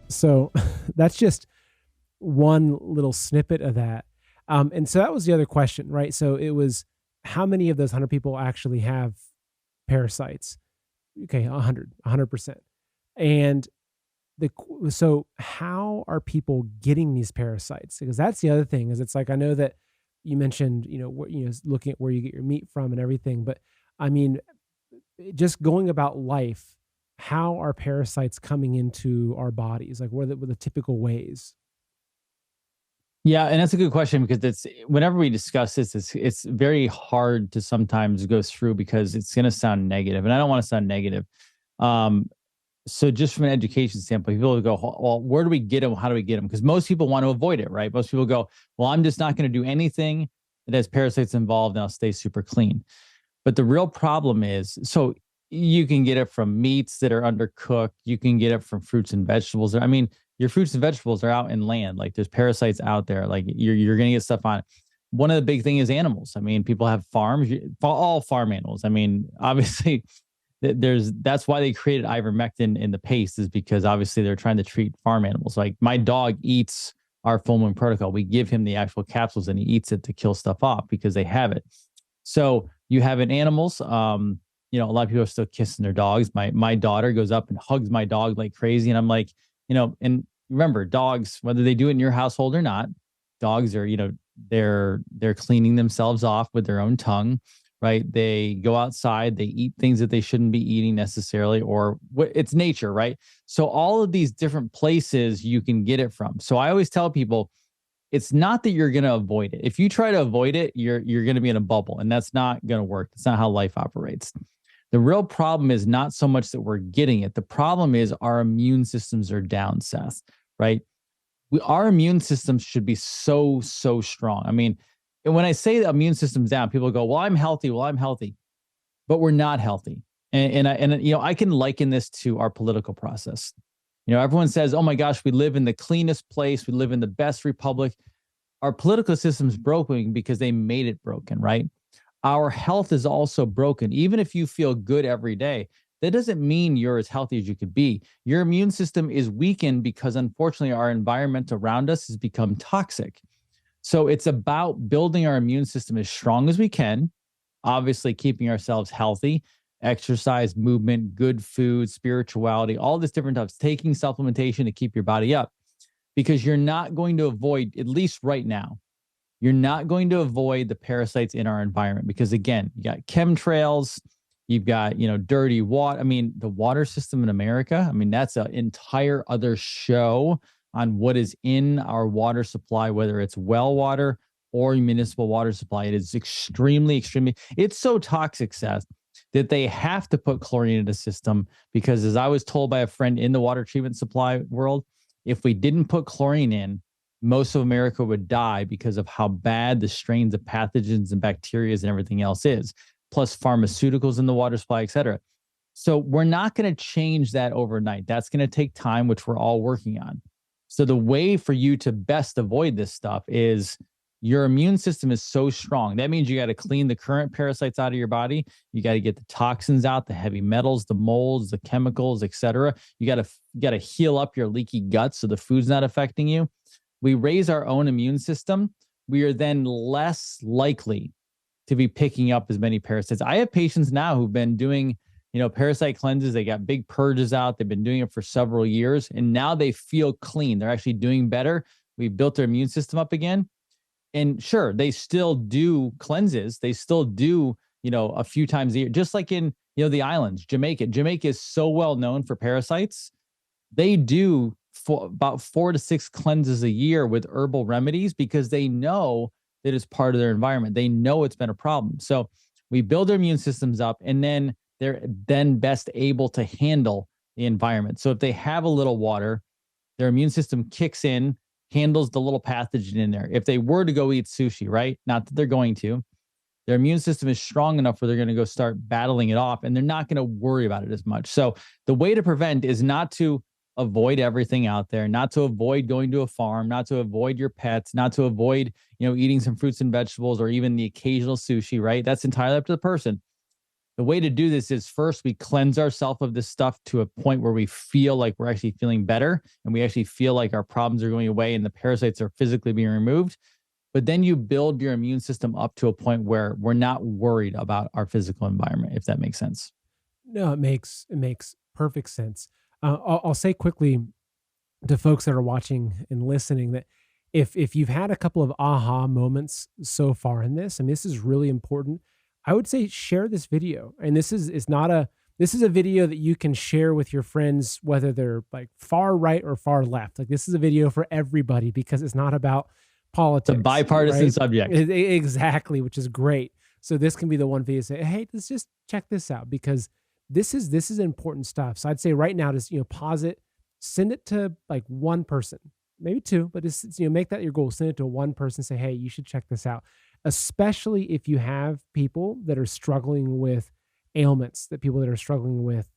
So that's just one little snippet of that. And so that was the other question, right? So it was, how many of those 100 people actually have parasites? Okay, 100%. And so how are people getting these parasites? Because that's the other thing, is it's like, I know that you mentioned, looking at where you get your meat from and everything, but I mean, just going about life, how are parasites coming into our bodies? Like, what are the typical ways? Yeah, and that's a good question, because it's, whenever we discuss this, it's very hard to sometimes go through because it's going to sound negative, and I don't want to sound negative. So just from an education standpoint, people will go, well, where do we get them? How do we get them? Because most people want to avoid it, right? Most people go, well, I'm just not going to do anything that has parasites involved, and I'll stay super clean. But the real problem is, so you can get it from meats that are undercooked. You can get it from fruits and vegetables. I mean, your fruits and vegetables are out in land. Like, there's parasites out there. Like, you're going to get stuff on it. One of the big thing is animals. I mean, people have farms, all farm animals. I mean, obviously that's why they created ivermectin in the paste, is because obviously they're trying to treat farm animals. Like, my dog eats our full moon protocol. We give him the actual capsules and he eats it to kill stuff off because they have it. So you have it in animals. A lot of people are still kissing their dogs. My daughter goes up and hugs my dog like crazy. And I'm like, and remember, dogs, whether they do it in your household or not, dogs are, they're cleaning themselves off with their own tongue, right? They go outside, they eat things that they shouldn't be eating necessarily, or it's nature, right? So all of these different places you can get it from. So I always tell people, it's not that you're going to avoid it. If you try to avoid it, you're going to be in a bubble, and that's not going to work. It's not how life operates. The real problem is not so much that we're getting it. The problem is our immune systems are down, Seth, right? Our immune systems should be so strong. I mean, when I say the immune system's down, people go, well, I'm healthy. Well, I'm healthy, but we're not healthy. And I can liken this to our political process. Everyone says, oh my gosh, we live in the cleanest place. We live in the best republic. Our political system's broken because they made it broken, right? our health is also broken. Even if you feel good every day, that doesn't mean you're as healthy as you could be. Your immune system is weakened because unfortunately our environment around us has become toxic. So it's about building our immune system as strong as we can, obviously keeping ourselves healthy, exercise, movement, good food, spirituality, all this different stuff, taking supplementation to keep your body up, because you're not going to avoid, at least right now, you're not going to avoid the parasites in our environment, because again, you got chemtrails, you've got, dirty water. I mean, the water system in America, I mean, that's an entire other show on what is in our water supply, whether it's well water or municipal water supply. It is extremely, it's so toxic, Seth, that they have to put chlorine in the system, because as I was told by a friend in the water treatment supply world, if we didn't put chlorine in, most of America would die because of how bad the strains of pathogens and bacteria and everything else is, plus pharmaceuticals in the water supply, et cetera. So we're not going to change that overnight. That's going to take time, which we're all working on. So the way for you to best avoid this stuff is your immune system is so strong. That means you got to clean the current parasites out of your body. You got to get the toxins out, the heavy metals, the molds, the chemicals, et cetera. You got to heal up your leaky gut so the food's not affecting you. We raise our own immune system, we are then less likely to be picking up as many parasites. I have patients now who've been doing, parasite cleanses. They got big purges out. They've been doing it for several years, and now they feel clean. They're actually doing better. We've built their immune system up again. And sure, they still do cleanses. They still do, a few times a year, just like in, the islands, Jamaica. Jamaica is so well known for parasites. They do for about 4 to 6 cleanses a year with herbal remedies, because they know that it's part of their environment. They know it's been a problem. So we build their immune systems up, and then they're then best able to handle the environment. So if they have a little water, their immune system kicks in, handles the little pathogen in there. If they were to go eat sushi, right? Not that they're going to, their immune system is strong enough where they're going to go start battling it off, and they're not going to worry about it as much. So the way to prevent is not to avoid everything out there, not to avoid going to a farm, not to avoid your pets, not to avoid, eating some fruits and vegetables or even the occasional sushi, right? That's entirely up to the person. The way to do this is first we cleanse ourselves of this stuff to a point where we feel like we're actually feeling better, and we actually feel like our problems are going away and the parasites are physically being removed. But then you build your immune system up to a point where we're not worried about our physical environment, if that makes sense. No, it makes perfect sense. I'll say quickly to folks that are watching and listening that if you've had a couple of aha moments so far in this, and this is really important, I would say share this video. And this is not a this is a video that you can share with your friends, whether they're like far right or far left. Like, this is a video for everybody, because it's not about politics. It's a bipartisan right? subject. Exactly, which is great. So this can be the one video say, hey, let's just check this out, because this is important stuff. So I'd say right now, just pause it, send it to like one person, maybe two, but it's make that your goal. Send it to one person. Say, hey, you should check this out. Especially if you have people that are struggling with ailments, that people that are struggling with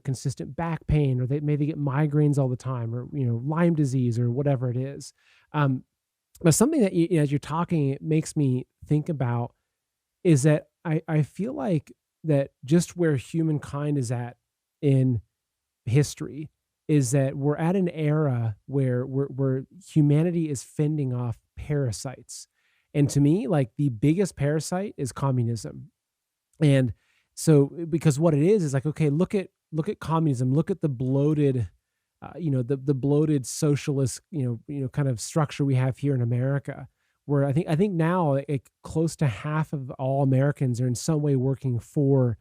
consistent back pain, or they get migraines all the time, or Lyme disease, or whatever it is. But something that as you're talking, it makes me think about is that I feel like that just where humankind is at in history is that we're at an era where humanity is fending off parasites. And to me, like, the biggest parasite is communism. And so, because what it is like, okay, look at communism, look at the bloated, the bloated socialist, kind of structure we have here in America, where I think now close to half of all Americans are in some way working for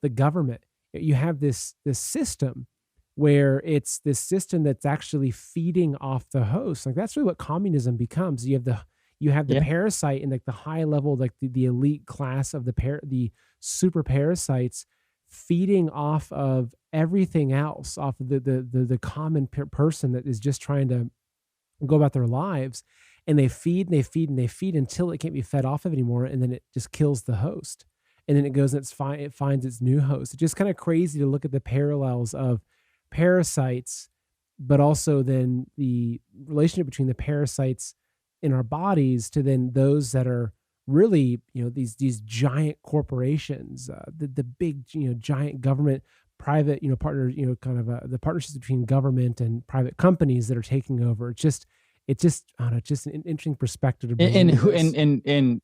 the government. You have this system where it's this system that's actually feeding off the host. Like, that's really what communism becomes. You have the parasite in like the high level, like the elite class of the super parasites, feeding off of everything else, off of the common person that is just trying to go about their lives. And they feed and they feed and they feed until it can't be fed off of anymore. And then it just kills the host. And then it goes and it finds its new host. It's just kind of crazy to look at the parallels of parasites, but also then the relationship between the parasites in our bodies to then those that are really, these giant corporations, the big, giant government private, partners, kind of the partnerships between government and private companies that are taking over. It's just I don't know, just an interesting perspective to bring And into who this.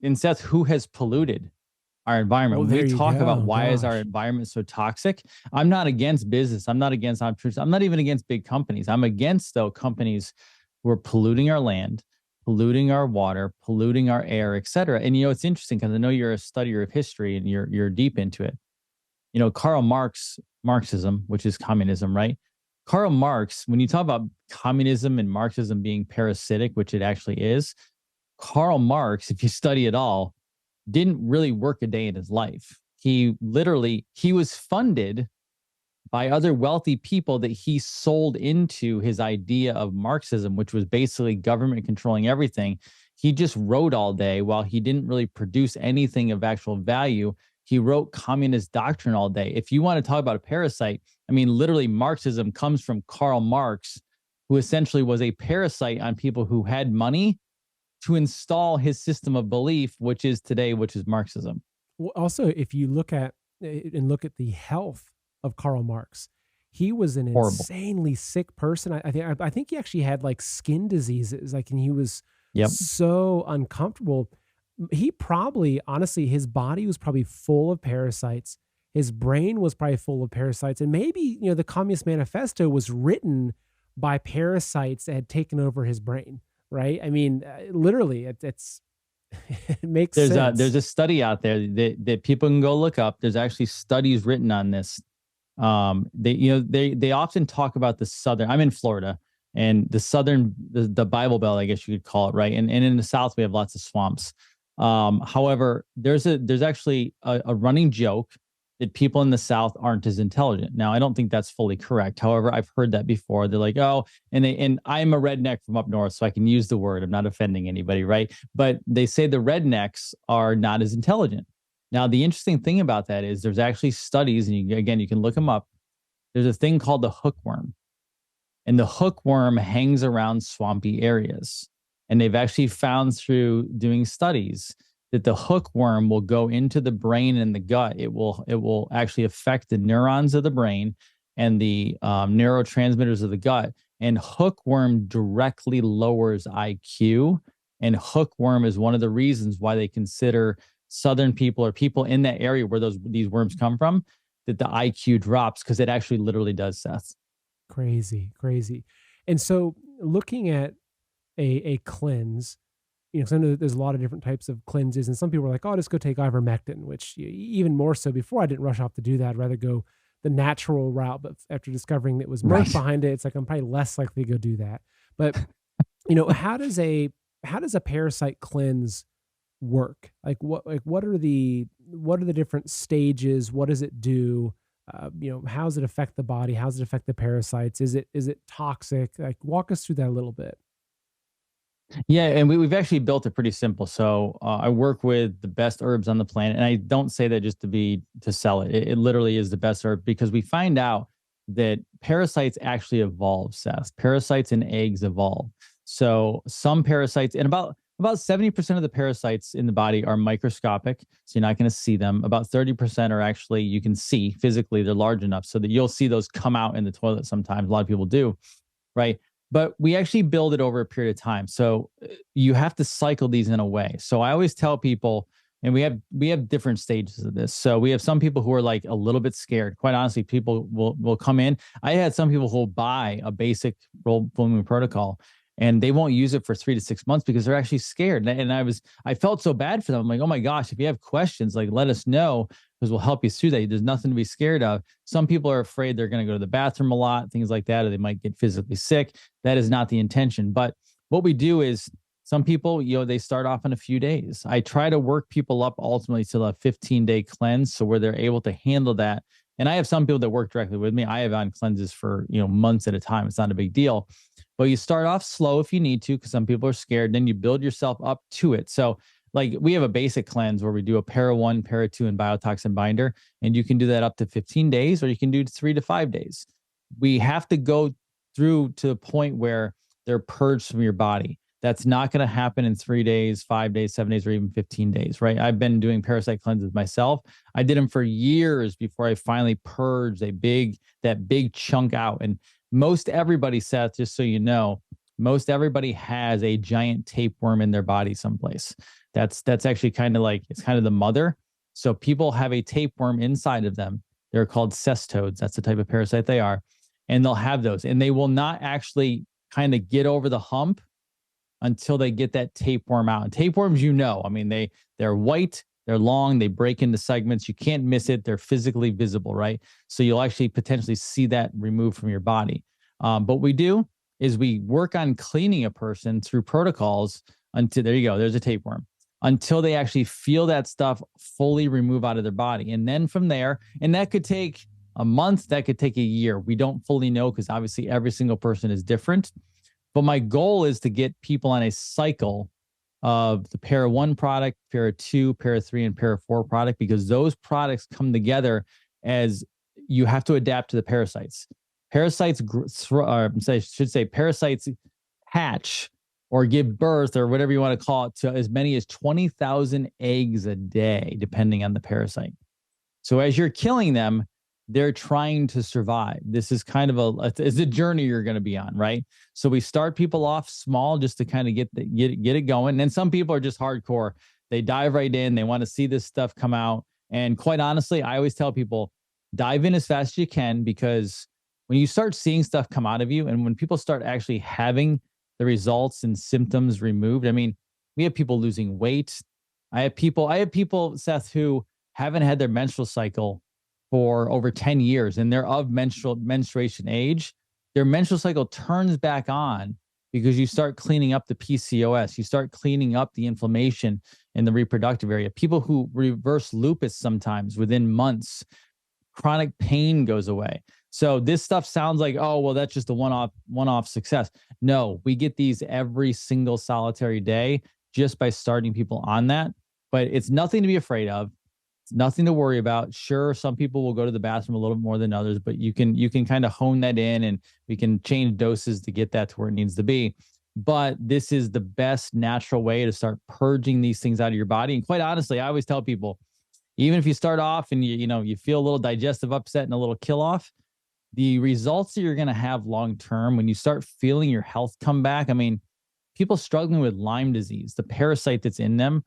and Seth, who has polluted our environment? Well, When we there you talk about go. why is our Gosh. environment so toxic, I'm not against business. I'm not against entrepreneurs. I'm not even against big companies. I'm against though companies who are polluting our land, polluting our water, polluting our air, et cetera. And it's interesting because I know you're a studier of history and you're deep into it. Karl Marx, Marxism, which is communism, right? Karl Marx, when you talk about communism and Marxism being parasitic, which it actually is, Karl Marx, if you study it all, didn't really work a day in his life. He was funded by other wealthy people that he sold into his idea of Marxism, which was basically government controlling everything. He just wrote all day while he didn't really produce anything of actual value. He wrote communist doctrine all day. If you want to talk about a parasite, I mean, literally, Marxism comes from Karl Marx, who essentially was a parasite on people who had money to install his system of belief, which is today, which is Marxism. Well, also, if you look at the health of Karl Marx, he was an Horrible. insanely sick person. I think he actually had like skin diseases, like, and he was Yep. so uncomfortable. He probably, honestly, his body was probably full of parasites. His brain was probably full of parasites, and maybe the Communist Manifesto was written by parasites that had taken over his brain. Right? I mean, literally, it's it makes There's sense. a study out there that people can go look up. There's actually studies written on this. They often talk about the southern. I'm in Florida, and the Bible Belt, I guess you could call it, right? And in the South we have lots of swamps. However, there's actually a running joke that people in the South aren't as intelligent. Now, I don't think that's fully correct. However, I've heard that before. They're like, oh, and I'm a redneck from up north, so I can use the word. I'm not offending anybody, right? But they say the rednecks are not as intelligent. Now, the interesting thing about that is there's actually studies, and you can look them up. There's a thing called the hookworm, and the hookworm hangs around swampy areas. And they've actually found through doing studies that the hookworm will go into the brain and the gut. It will actually affect the neurons of the brain and the neurotransmitters of the gut. And hookworm directly lowers IQ. And hookworm is one of the reasons why they consider Southern people or people in that area where these worms come from, that the IQ drops because it actually literally does, Seth. Crazy, crazy. And so, looking at a cleanse, 'cause I know that there's a lot of different types of cleanses, and some people are like, "Oh, just go take ivermectin," which even more so before I didn't rush off to do that. I'd rather go the natural route. But after discovering that was mirth Right. behind it, it's like I'm probably less likely to go do that. But how does a parasite cleanse work? What are the different stages? What does it do? How does it affect the body? How does it affect the parasites? Is it toxic? Like, walk us through that a little bit. Yeah, and we've actually built it pretty simple. So I work with the best herbs on the planet, and I don't say that just to sell it. It literally is the best herb because we find out that parasites actually evolve. Seth, parasites and eggs evolve. So some parasites, and about 70% of the parasites in the body are microscopic, so you're not going to see them. About 30% are actually you can see physically; they're large enough so that you'll see those come out in the toilet. Sometimes a lot of people do, right? But we actually build it over a period of time. So you have to cycle these in a way. So I always tell people, and we have different stages of this. So we have some people who are like a little bit scared. Quite honestly, people will come in. I had some people who will buy a basic full moon protocol and they won't use it for 3 to 6 months because they're actually scared. And I felt so bad for them. I'm like, oh my gosh, if you have questions, like let us know because we'll help you through that. There's nothing to be scared of. Some people are afraid they're going to go to the bathroom a lot, things like that, or they might get physically sick. That is not the intention. But what we do is some people, they start off in a few days. I try to work people up ultimately to a 15-day cleanse. So where they're able to handle that. And I have some people that work directly with me. I have on cleanses for, months at a time. It's not a big deal, but you start off slow if you need to, because some people are scared. Then you build yourself up to it. So like we have a basic cleanse where we do a para 1, para 2, and biotoxin binder. And you can do that up to 15 days, or you can do 3 to 5 days. We have to go through to the point where they're purged from your body. That's not going to happen in 3 days, 5 days, 7 days, or even 15 days, right? I've been doing parasite cleanses myself. I did them for years before I finally purged that big chunk out. And most everybody, Seth, just so you know, most everybody has a giant tapeworm in their body someplace. That's actually kind of like, it's kind of the mother. So people have a tapeworm inside of them. They're called cestodes. That's the type of parasite they are. And they'll have those. And they will not actually kind of get over the hump until they get that tapeworm out. And tapeworms, I mean, they're white, they're long, they break into segments. You can't miss it. They're physically visible, right? So you'll actually potentially see that removed from your body. But what we do is we work on cleaning a person through protocols until, there you go, there's a tapeworm, until they actually feel that stuff fully remove out of their body. And then from there, and that could take a month, that could take a year. We don't fully know because obviously every single person is different. But my goal is to get people on a cycle of the Para 1 product, Para 2, Para 3, and Para 4 product, because those products come together as you have to adapt to the parasites. Parasites, I should say, parasites hatch or give birth or whatever you want to call it to as many as 20,000 eggs a day, depending on the parasite. So as you're killing them, they're trying to survive. This is kind of it's a journey you're going to be on, right? So we start people off small just to kind of get it going. And then some people are just hardcore. They dive right in. They want to see this stuff come out. And quite honestly, I always tell people, dive in as fast as you can, because when you start seeing stuff come out of you and when people start actually having the results and symptoms removed, I mean, we have people losing weight. I have people, Seth, who haven't had their menstrual cycle for over 10 years and they're of menstruation age. Their menstrual cycle turns back on because you start cleaning up the PCOS. You start cleaning up the inflammation in the reproductive area. People who reverse lupus sometimes within months, chronic pain goes away. So this stuff sounds like, oh, well, that's just a one-off success. No, we get these every single solitary day just by starting people on that. But it's nothing to be afraid of. Nothing to worry about. Sure, some people will go to the bathroom a little bit more than others, but you can kind of hone that in and we can change doses to get that to where it needs to be. But this is the best natural way to start purging these things out of your body. And quite honestly, I always tell people, even if you start off and you feel a little digestive upset and a little kill off, the results that you're going to have long term when you start feeling your health come back. I mean, people struggling with Lyme disease, the parasite that's in them.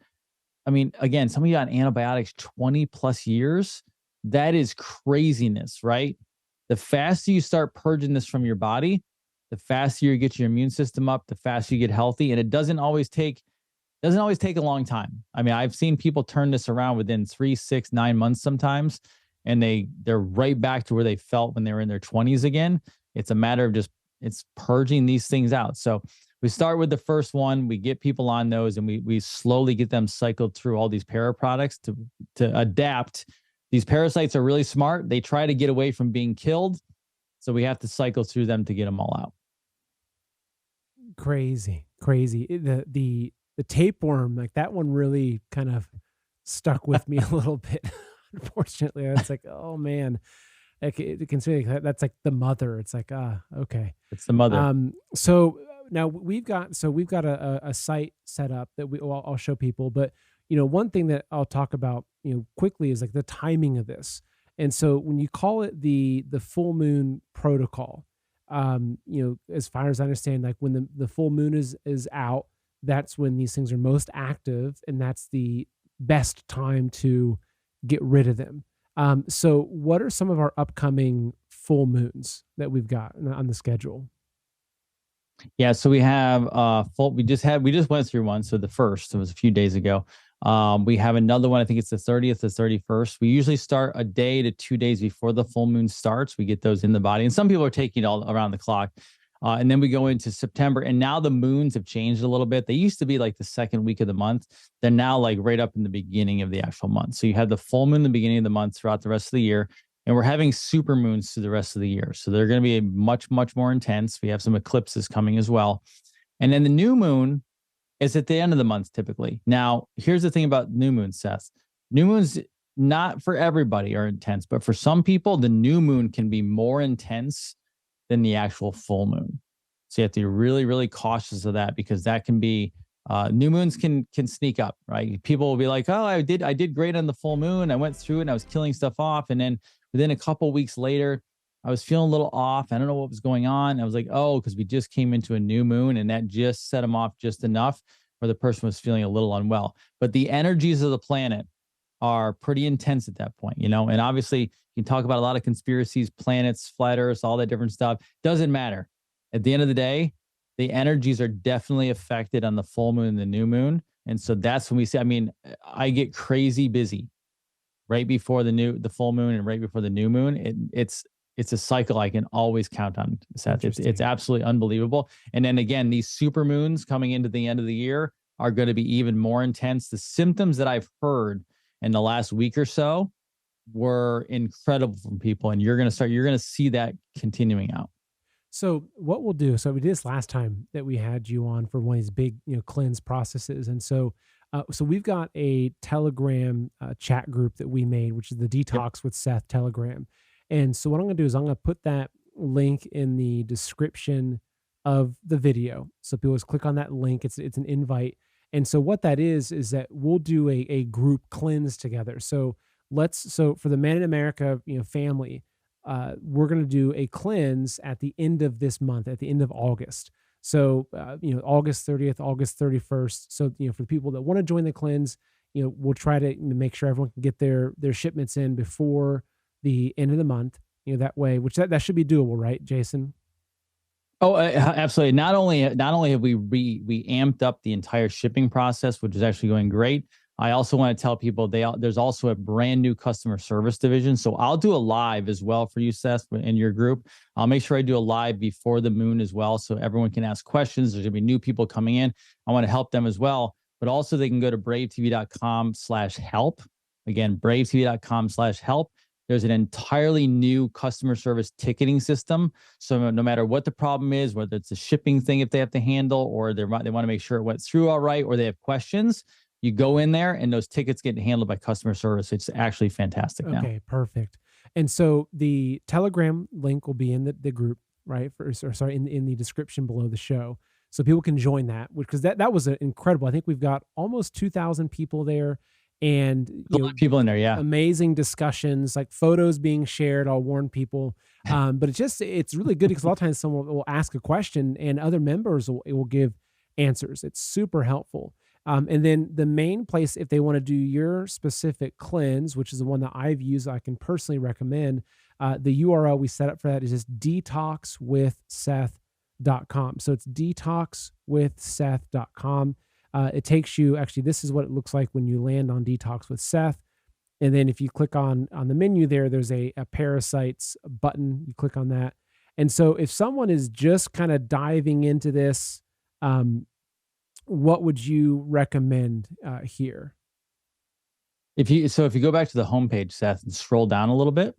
I mean, again, somebody on antibiotics 20 plus years, that is craziness, right? The faster you start purging this from your body, the faster you get your immune system up, the faster you get healthy. And it doesn't always take a long time. I mean, I've seen people turn this around within 3, 6, 9 months sometimes, and they're right back to where they felt when they were in their 20s again. It's a matter of it's purging these things out. So we start with the first one, we get people on those, and we slowly get them cycled through all these para products to adapt. These parasites are really smart. They try to get away from being killed. So we have to cycle through them to get them all out. Crazy. The tapeworm, like that one really kind of stuck with me a little bit. Unfortunately, it's like, oh man, like that's like the mother. It's like, okay, it's the mother. So now we've got a site set up that I'll show people, but one thing that I'll talk about quickly is like the timing of this. And so when you call it the full moon protocol, as far as I understand, like when the full moon is out, that's when these things are most active, and that's the best time to get rid of them. So what are some of our upcoming full moons that we've got on the schedule? Yeah, so we have we just went through one. So the first, it was a few days ago. We have another one. I think it's the 30th, the 31st. We usually start a day to 2 days before the full moon starts. We get those in the body, and some people are taking it all around the clock. And then we go into September, and now the moons have changed a little bit. They used to be like the second week of the month. They're now like right up in the beginning of the actual month. So you have the full moon in the beginning of the month throughout the rest of the year. And we're having super moons through the rest of the year. So they're going to be much, much more intense. We have some eclipses coming as well. And then the new moon is at the end of the month, typically. Now, here's the thing about new moon, Seth. New moons, not for everybody, are intense, but for some people, the new moon can be more intense than the actual full moon. So you have to be really, really cautious of that, because that can be new moons can sneak up, right? People will be like, "Oh, I did great on the full moon. I went through it and I was killing stuff off." And then within a couple weeks later, I was feeling a little off. I don't know what was going on. I was like, "Oh, because we just came into a new moon, and that just set them off just enough where the person was feeling a little unwell." But the energies of the planet are pretty intense at that point, and obviously you can talk about a lot of conspiracies, planets, flat earths, all that different stuff. Doesn't matter. At the end of the day, the energies are definitely affected on the full moon and the new moon. And so that's when we see, I mean, I get crazy busy right before the full moon and right before the new moon. It's a cycle I can always count on, Seth. It's absolutely unbelievable. And then again, these super moons coming into the end of the year are going to be even more intense. The symptoms that I've heard in the last week or so were incredible from people, and you're going to see that continuing out. So what we'll do, so we did this last time that we had you on for one of these big, cleanse processes. And so we've got a Telegram chat group that we made, which is the Yep. Detox with Seth Telegram. And so what I'm going to do is I'm going to put that link in the description of the video. So people just click on that link. It's an invite. And so what that is that we'll do a group cleanse together. So for the Man in America, family, we're going to do a cleanse at the end of this month, at the end of August. So, August 30th, August 31st. So, for the people that want to join the cleanse, we'll try to make sure everyone can get their shipments in before the end of the month, that way, which that should be doable, right, Jason? Oh, absolutely. Not only have we amped up the entire shipping process, which is actually going great. I also want to tell people there's also a brand new customer service division. So I'll do a live as well for you, Seth, in your group. I'll make sure I do a live before the moon as well, so everyone can ask questions. There's gonna be new people coming in. I want to help them as well, but also they can go to bravetv.com/help. Again, bravetv.com/help. There's an entirely new customer service ticketing system. So no matter what the problem is, whether it's a shipping thing if they have to handle, or they want to make sure it went through all right, or they have questions, you go in there and those tickets get handled by customer service. It's actually fantastic now. Okay, perfect. And so the Telegram link will be in the group, right? Sorry, in the description below the show. So people can join that, because that was incredible. I think we've got almost 2,000 people there, and A lot of people in there, yeah. amazing discussions, like photos being shared. I'll warn people. But it's really good, because a lot of times someone will ask a question and other members will give answers. It's super helpful. And then the main place, if they want to do your specific cleanse, which is the one that I've used, I can personally recommend, the URL we set up for that is just detoxwithseth.com. So it's detoxwithseth.com. It takes you, actually, this is what it looks like when you land on Detox with Seth. And then if you click on the menu there's a parasites button. You click on that. And so if someone is just kind of diving into this, what would you recommend here? If you go back to the homepage, Seth, and scroll down a little bit,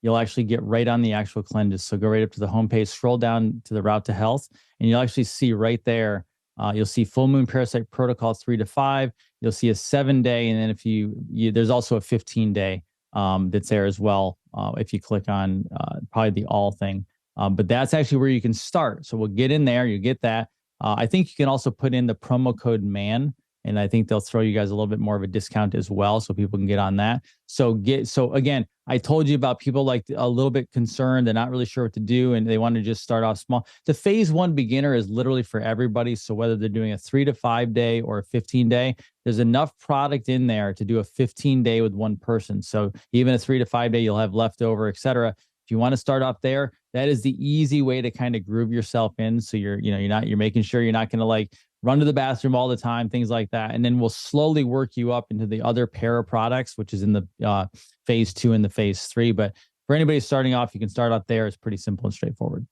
you'll actually get right on the actual cleanses. So go right up to the homepage, scroll down to the route to health, and you'll actually see right there. You'll see full moon parasite protocol 3 to 5. You'll see a 7-day, and then if there's also a 15-day that's there as well. If you click on probably the all thing, but that's actually where you can start. So we'll get in there. You get that. I think you can also put in the promo code MAN, and I think they'll throw you guys a little bit more of a discount as well, so people can get on that. So again, I told you about people like a little bit concerned. They're not really sure what to do, and they want to just start off small. The phase 1 beginner is literally for everybody. So whether they're doing a 3 to 5 day or a 15-day, there's enough product in there to do a 15-day with one person. So even a 3 to 5 day, you'll have leftover, etc. If you want to start off there, that is the easy way to kind of groove yourself in. So you're making sure you're not going to like run to the bathroom all the time, things like that. And then we'll slowly work you up into the other para products, which is in the phase 2 and the phase 3. But for anybody starting off, you can start out there. It's pretty simple and straightforward.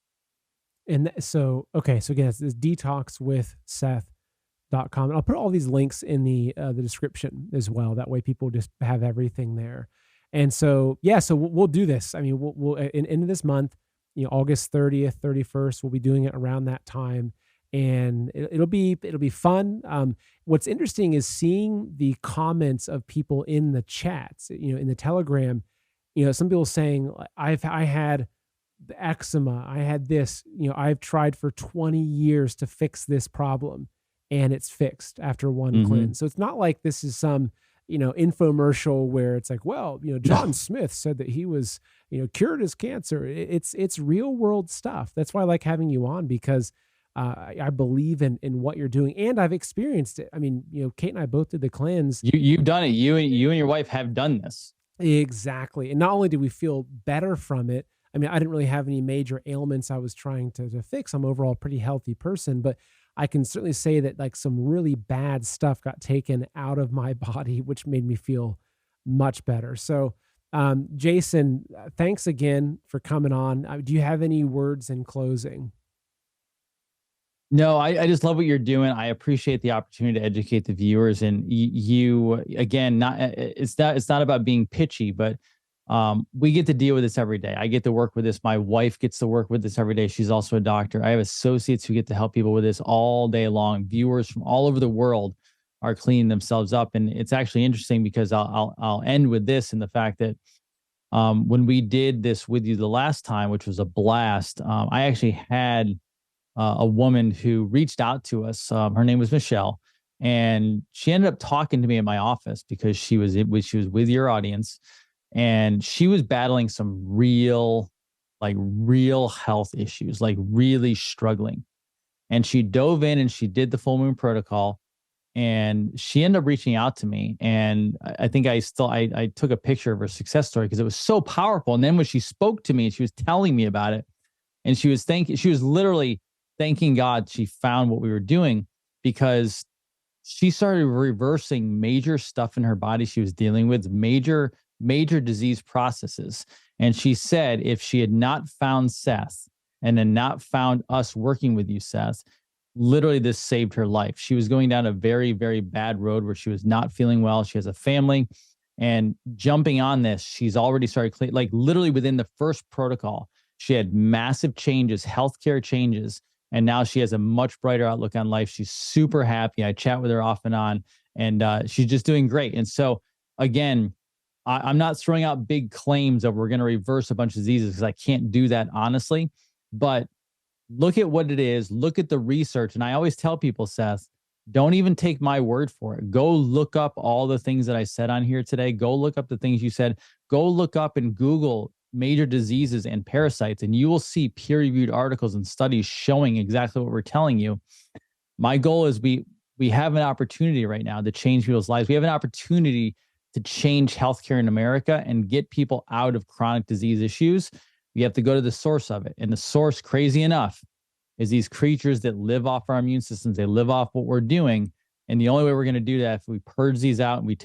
And so again, it's detoxwithseth.com. And I'll put all these links in the description as well. That way people just have everything there. And so, yeah, so we'll do this. I mean, we'll in this month, August 30th, 31st, we'll be doing it around that time, and it'll be fun. What's interesting is seeing the comments of people in the chats, in the Telegram. Some people saying I had the eczema. I had this, I've tried for 20 years to fix this problem and it's fixed after one cleanse. So it's not like this is some, infomercial where it's like, well, John Smith said that he was, cured his cancer. It's real world stuff. That's why I like having you on, because I believe in what you're doing, and I've experienced it. I mean, Kate and I both did the cleanse. You've done it. You and your wife have done this. Exactly. And not only did we feel better from it, I mean, I didn't really have any major ailments I was trying to fix. I'm overall a pretty healthy person, but I can certainly say that like some really bad stuff got taken out of my body, which made me feel much better. So, Jason, thanks again for coming on. Do you have any words in closing? No, I just love what you're doing. I appreciate the opportunity to educate the viewers. And you again, it's not about being pitchy, but we get to deal with this every day. I get to work with this. My wife gets to work with this every day. She's also a doctor. I have associates who get to help people with this all day long. Viewers from all over the world are cleaning themselves up. And it's actually interesting because I'll end with this, and the fact that when we did this with you the last time, which was a blast, I actually had a woman who reached out to us. Her name was Michelle, and she ended up talking to me in my office because she was with your audience, and she was battling some real health issues, like really struggling. And she dove in and she did the full moon protocol, and she ended up reaching out to me. And I think I took a picture of her success story because it was so powerful. And then when she spoke to me and she was telling me about it, and she was literally thanking God she found what we were doing, because she started reversing major stuff in her body she was dealing with, major disease processes. And she said if she had not found Seth and then not found us working with you, Seth, literally this saved her life. She was going down a very, very bad road where she was not feeling well. She has a family, and jumping on this, she's already started like literally within the first protocol, she had massive changes, healthcare changes. And now she has a much brighter outlook on life. She's super happy. I chat with her off and on, and she's just doing great. And so, again, I'm not throwing out big claims that we're going to reverse a bunch of diseases, because I can't do that, honestly. But look at what it is. Look at the research. And I always tell people, Seth, don't even take my word for it. Go look up all the things that I said on here today. Go look up the things you said. Go look up and Google major diseases and parasites, and you will see peer-reviewed articles and studies showing exactly what we're telling you. My goal is we have an opportunity right now to change people's lives. We have an opportunity to change healthcare in America and get people out of chronic disease issues. We have to go to the source of it. And the source, crazy enough, is these creatures that live off our immune systems. They live off what we're doing. And the only way we're going to do that is if we purge these out and we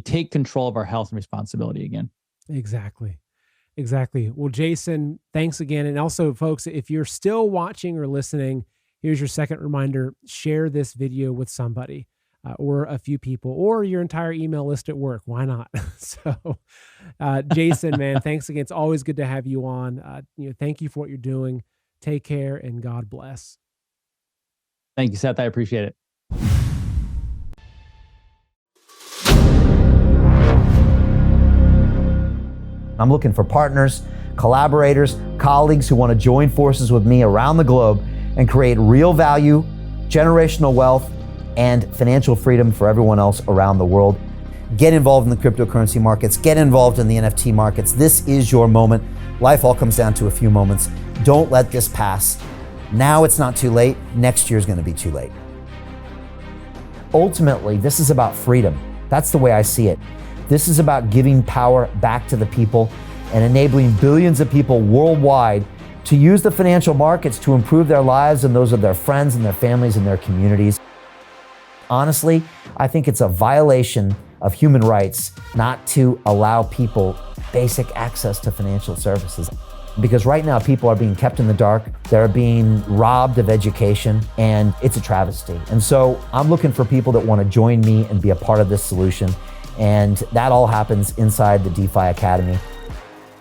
take control of our health and responsibility again. Exactly. Well, Jason, thanks again. And also, folks, if you're still watching or listening, here's your second reminder: share this video with somebody or a few people or your entire email list at work. Why not? So, Jason, man, thanks again. It's always good to have you on. Thank you for what you're doing. Take care and God bless. Thank you, Seth. I appreciate it. I'm looking for partners, collaborators, colleagues who want to join forces with me around the globe and create real value, generational wealth, and financial freedom for everyone else around the world. Get involved in the cryptocurrency markets. Get involved in the NFT markets. This is your moment. Life all comes down to a few moments. Don't let this pass. Now it's not too late. Next year's going to be too late. Ultimately, this is about freedom. That's the way I see it. This is about giving power back to the people and enabling billions of people worldwide to use the financial markets to improve their lives and those of their friends and their families and their communities. Honestly, I think it's a violation of human rights not to allow people basic access to financial services. Because right now people are being kept in the dark, they're being robbed of education, and it's a travesty. And so I'm looking for people that want to join me and be a part of this solution. And that all happens inside the DeFi Academy.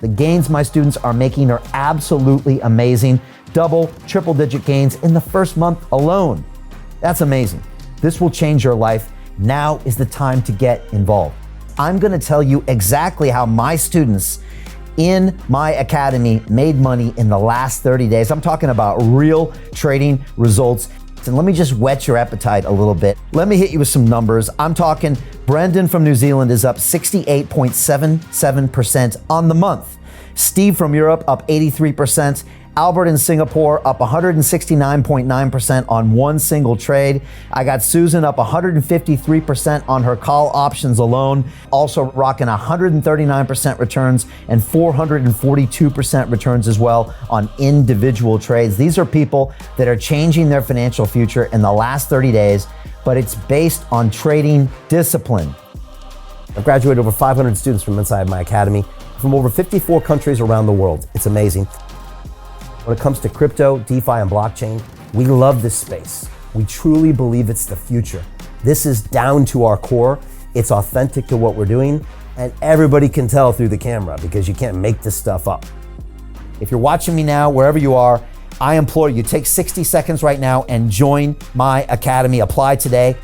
The gains my students are making are absolutely amazing. Double, triple digit gains in the first month alone. That's amazing. This will change your life. Now is the time to get involved. I'm going to tell you exactly how my students in my academy made money in the last 30 days. I'm talking about real trading results. And let me just whet your appetite a little bit. Let me hit you with some numbers. I'm talking Brendan from New Zealand is up 68.77% on the month. Steve from Europe up 83%. Albert in Singapore up 169.9% on one single trade. I got Susan up 153% on her call options alone, also rocking 139% returns and 442% returns as well on individual trades. These are people that are changing their financial future in the last 30 days, but it's based on trading discipline. I've graduated over 500 students from inside my academy from over 54 countries around the world. It's amazing. When it comes to crypto, DeFi, and blockchain, we love this space. We truly believe it's the future. This is down to our core. It's authentic to what we're doing, and everybody can tell through the camera because you can't make this stuff up. If you're watching me now, wherever you are, I implore you, take 60 seconds right now and join my academy. Apply today.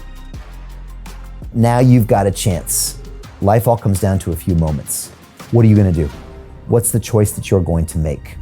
Now you've got a chance. Life all comes down to a few moments. What are you gonna do? What's the choice that you're going to make?